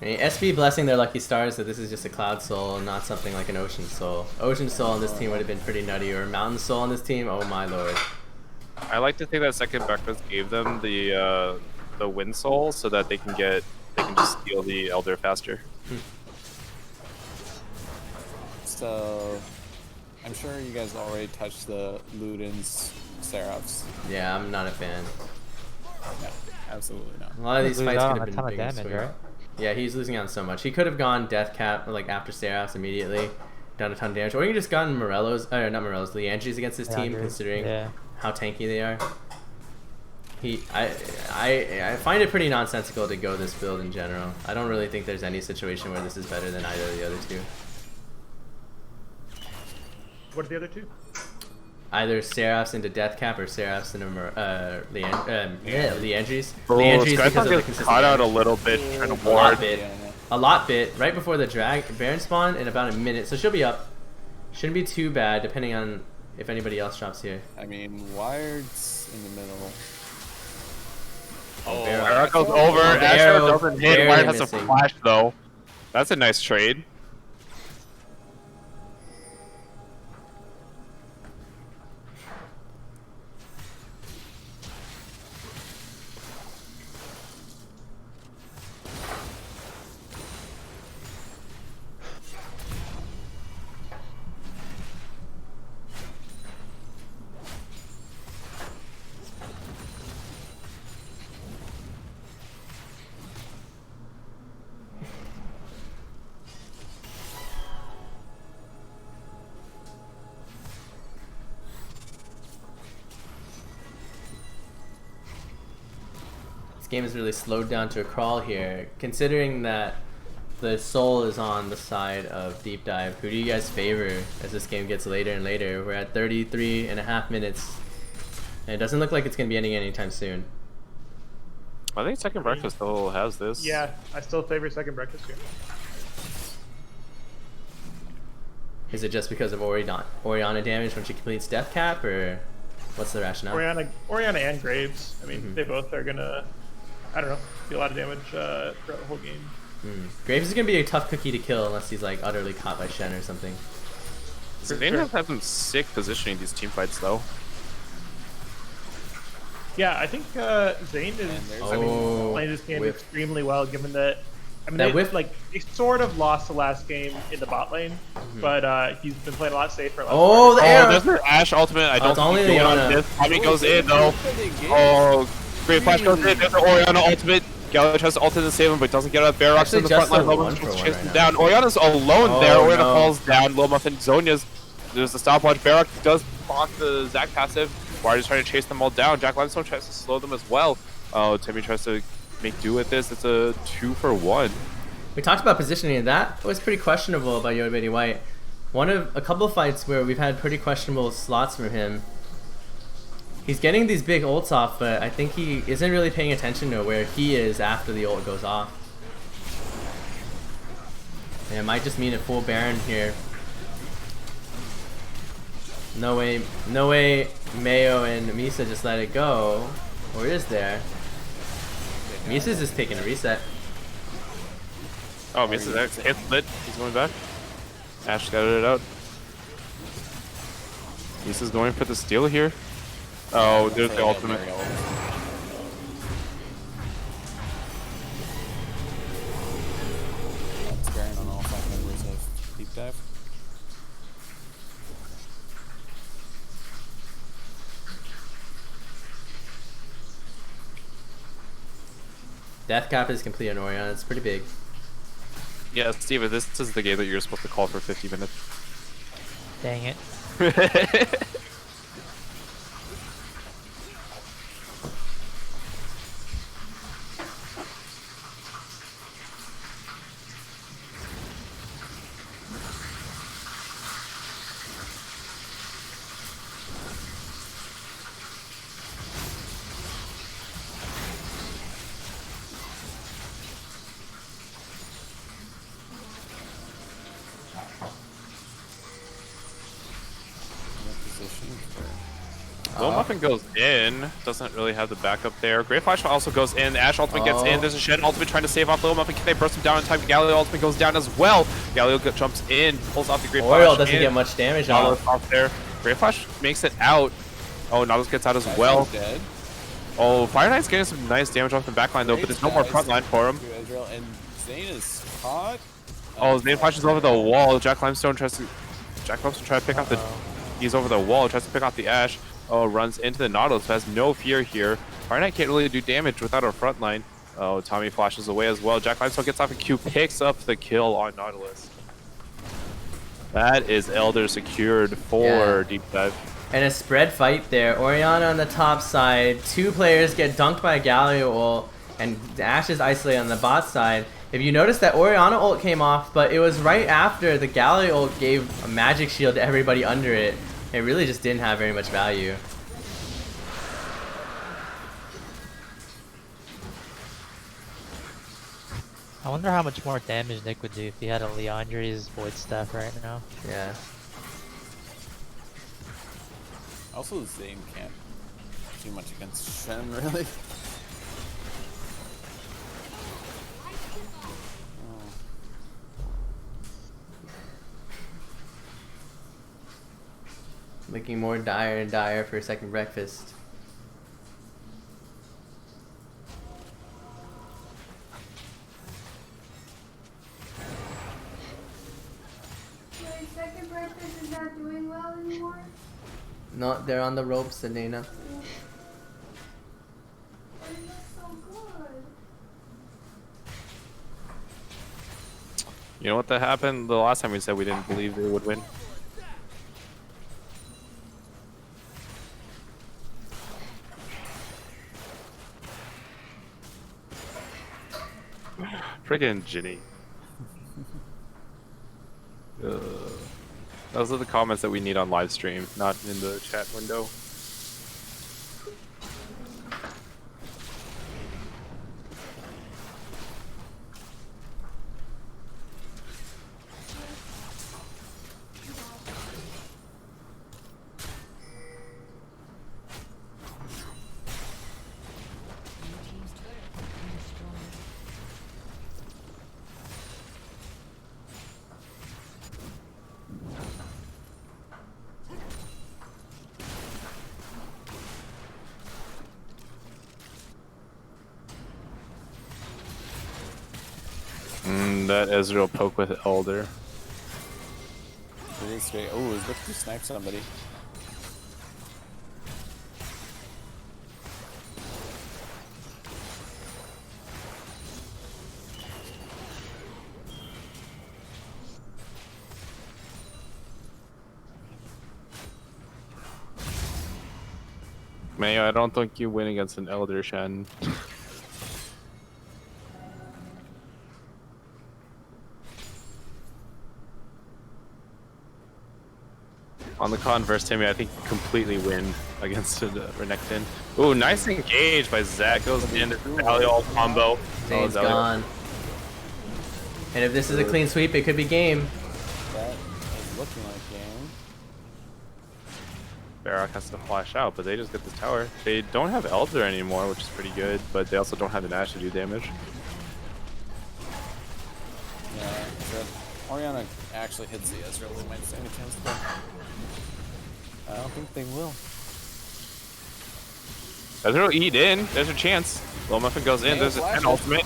I mean, SB blessing their lucky stars that this is just a Cloud Soul, not something like an Ocean Soul. Ocean Soul on this team would have been pretty nutty, or Mountain Soul on this team. Oh my lord. I like to think that second breakfast gave them the Wind Soul so that they can just steal the Elder faster. So, I'm sure you guys already touched the Luden's Seraphs. Yeah, I'm not a fan. No, absolutely not. A lot of these Lose fights out could on have a been ton of bigger damage, swing. right? Yeah, he's losing out so much. He could have gone Death Cap like after Seraphs immediately, done a ton of damage, or he could just gotten Morello's, not Morello's, Leandri's against his team, considering how tanky they are. I find it pretty nonsensical to go this build in general. I don't really think there's any situation where this is better than either of the other two. What are the other two? Either Seraphs into Death Cap or Seraphs into Leandri's. Oh, Leandri's because of the gets consistent caught out a damage. little bit, trying to A ward. lot bit. A lot bit. Right before the Baron spawn in about a minute. So she'll be up. Shouldn't be too bad depending on if anybody else drops here. I mean, Wired's in the middle. Oh, Baron goes over. Asher doesn't hit. Wired has a flash though. That's a nice trade. Game is really slowed down to a crawl here. Considering that the soul is on the side of Deep Dive, who do you guys favor as this game gets later and later? We're at 33.5 minutes, and it doesn't look like it's going to be ending anytime soon. I think Second Breakfast still has this. Yeah, I still favor Second Breakfast here. Is it just because of Oriana damage when she completes Death Cap, or what's the rationale? Oriana and Graves. I mean, they both are gonna, I don't know, do a lot of damage throughout the whole game. Graves is gonna be a tough cookie to kill unless he's like utterly caught by Shen or something. They have had some sick positioning these team fights though. Yeah, I think Zane is playing this game extremely well, given that. I mean, they sort of lost the last game in the bot lane, but he's been playing a lot safer. Oh, the arrow! There's their Ashe ultimate. I don't only think Oriana. on this. Tommy goes in though. Oh, great flash goes in. There's the Oriana ultimate. Gala tries to ult to save him, but doesn't get out. Barox in the front line. Loma's chasing him down. Oriana's alone there. Oriana falls down. Lil Muffin, Zonya's. There's the stopwatch. Barox does block the Zac passive. Wire's trying to chase them all down. Jack Limestone tries to slow them as well. Oh, Timmy tries to make do with this. It's a 2-for-1. We talked about positioning, and that was pretty questionable by Yo Betty White. One of a couple of fights where we've had pretty questionable slots from him. He's getting these big ults off, but I think he isn't really paying attention to where he is after the ult goes off. And it might just mean a full Baron here. No way Mayo and Misa just let it go. Or is there? Misa's just taking a reset. Oh, Misa's actually lit. He's going back. Ashe scouted it out. Misa's going for the steal here. Oh, there's the ultimate. That's Baron on all 5 members of Deep Dive. Death Cap is complete on Oriana. It's pretty big. Yeah, Steve, this is the game that you're supposed to call for 50 minutes. Dang it. position for... Little Muffin goes in, doesn't really have the backup there. Great Flash also goes in, Ash ultimate gets in, there's a Shen ultimate trying to save off Little Muffin. Can they burst him down in time? Galio ultimate goes down as well. Galio jumps in, pulls off the Great Flash. Oriole doesn't get much damage off there. Great Flash makes it out. Oh, Nautilus gets out as well. Dead. Oh, Fire Knight's getting some nice damage off the backline though, but there's no more front line for him. Israel, and Zane is caught. Oh, Zane flashes over the wall. Jack Limestone tries to try to pick off the... He's over the wall, tries to pick off the Ash. Oh, runs into the Nautilus, has no fear here. Fire Knight can't really do damage without a front line. Oh, Tommy flashes away as well. Jack Limestone gets off a Q, picks up the kill on Nautilus. That is Elder secured for Deep Dive. And a spread fight there. Oriana on the top side. 2 players get dunked by a Galio ult, and Ash is isolated on the bot side. If you notice that Oriana ult came off, but it was right after the Galio ult gave a magic shield to everybody under it. It really just didn't have very much value. I wonder how much more damage Nick would do if he had a Leandre's Void Staff right now. Yeah. Also, Zane can't do much against Shen, really. Looking more dire and dire for a second breakfast. Wait, second breakfast is not doing well anymore? No, they're on the ropes, Anena. It looks so good. You know what that happened? The last time we said we didn't believe they would win. Friggin' Ginny. Those are the comments that we need on live stream, not in the chat window. That Ezreal poke with Elder. It is great. Oh, he's looking to snipe somebody. Mayo, I don't think you win against an Elder, Shen. On the converse, Timmy, I think you completely win against Renekton. Ooh, nice engage by Zach. Goes in, Galio combo. Zane's gone. And if this is a clean sweep, it could be game. That is looking like game. Barak has to flash out, but they just get this tower. They don't have Elder anymore, which is pretty good, but they also don't have an Ashe to do damage. Yeah, if Oriana actually hits the Ezreal, they might stand a chance to win. I don't think they will. Ezreal eat in. There's a chance. Little Muffin goes in. There's an ultimate.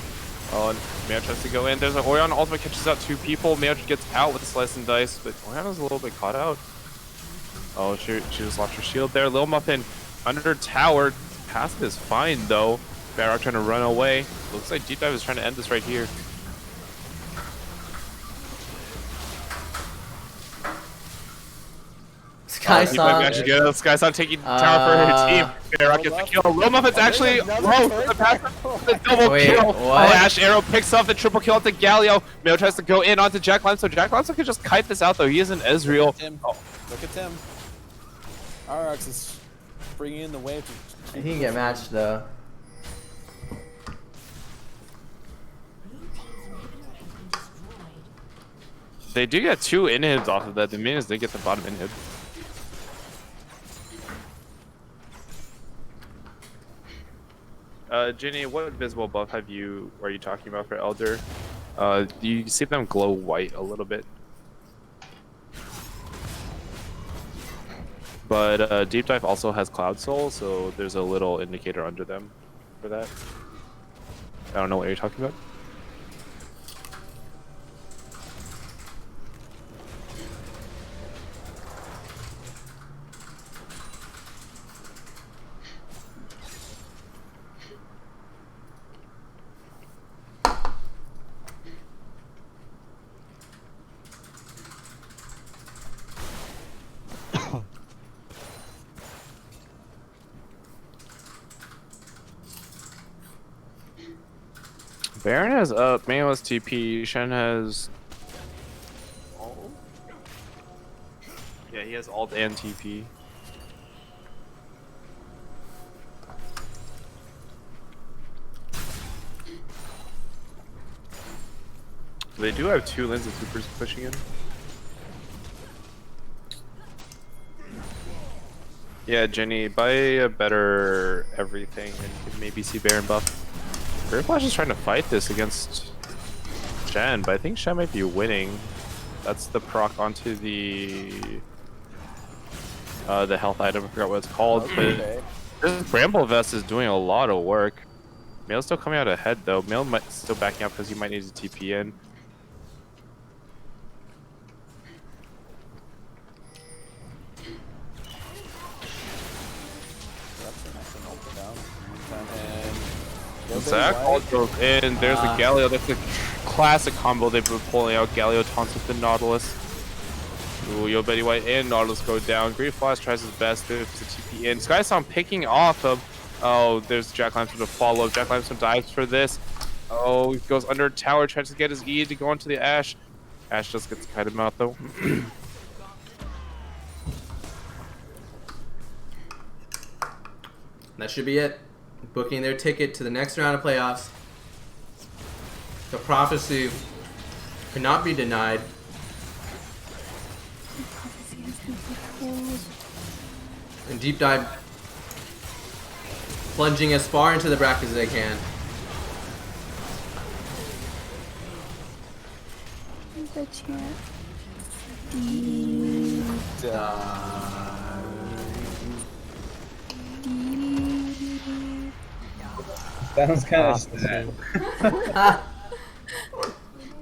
Oh, and Mayo tries to go in. There's an Oriana ultimate, catches out 2 people. Mayo gets out with a slice and dice, but Oriana's a little bit caught out. Oh, she just lost her shield there. Little Muffin under tower. Passive is fine though. Barak trying to run away. Looks like Deep Dive is trying to end this right here. Skysong taking tower for her team. Barak gets the kill. Little Muffin's actually low for the passive. The double kill. What? Oh, Ash Arrow picks up the triple kill onto Galio. Mayo tries to go in onto Jack Lime, so Jack Lime can just kite this out though. He is an Ezreal. Look at Tim. Arax is bringing in the wave. He can get matched though. They do get 2 inhibs off of that. The minions did get the bottom inhib. Ginny, what visible buff are you talking about for Elder? Do you see them glow white a little bit? But Deep Dive also has Cloud Soul, so there's a little indicator under them for that. I don't know what you're talking about. Baron has up, Mayo has TP, Shen has... Ult? Yeah, he has ult and TP. They do have 2 Lens and Supers pushing in. Yeah, Jenny, buy a better everything and you can maybe see Baron buff. Great Flash is trying to fight this against Shen, but I think Shen might be winning. That's the proc onto the health item. I forgot what it's called. Okay. But this Bramble Vest is doing a lot of work. Mail's still coming out ahead though. Mail might still backing up because he might need to TP in. Zach all goes in. There's a Galio. That's a classic combo they've been pulling out. Galio taunts with the Nautilus. Ooh, Yo Betty White and Nautilus go down. Great Flash tries his best to TP in. Skysong picking off him. Oh, there's Jack Limestone to follow. Jack Limestone dives for this. Oh, he goes under tower, tries to get his E to go onto the Ashe. Ashe just gets kite him out though. That should be it. Booking their ticket to the next round of playoffs. The prophecy cannot be denied. And Deep Dive plunging as far into the bracket as they can. The chant. Deep Dive. That was kind of sad.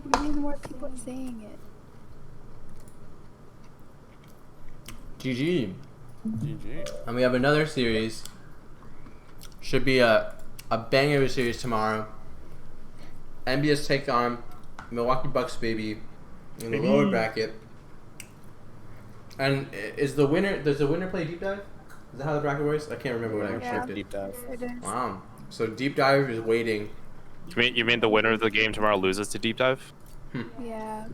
We need more people saying it. GG. GG. And we have another series. Should be a banger of a series tomorrow. MBS take on Milwaukee Bucks, baby, in the lower bracket. And is the winner? Does the winner play Deep Dive? Is that how the bracket works? I can't remember what I Yeah. did. Deep Dive. It is. Wow. So Deep Dive is waiting. You mean the winner of the game tomorrow loses to Deep Dive? Yeah,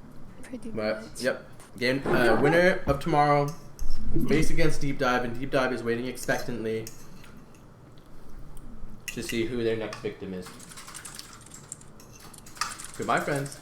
pretty But much. yep, game winner of tomorrow face against Deep Dive, and Deep Dive is waiting expectantly to see who their next victim is. Goodbye, friends.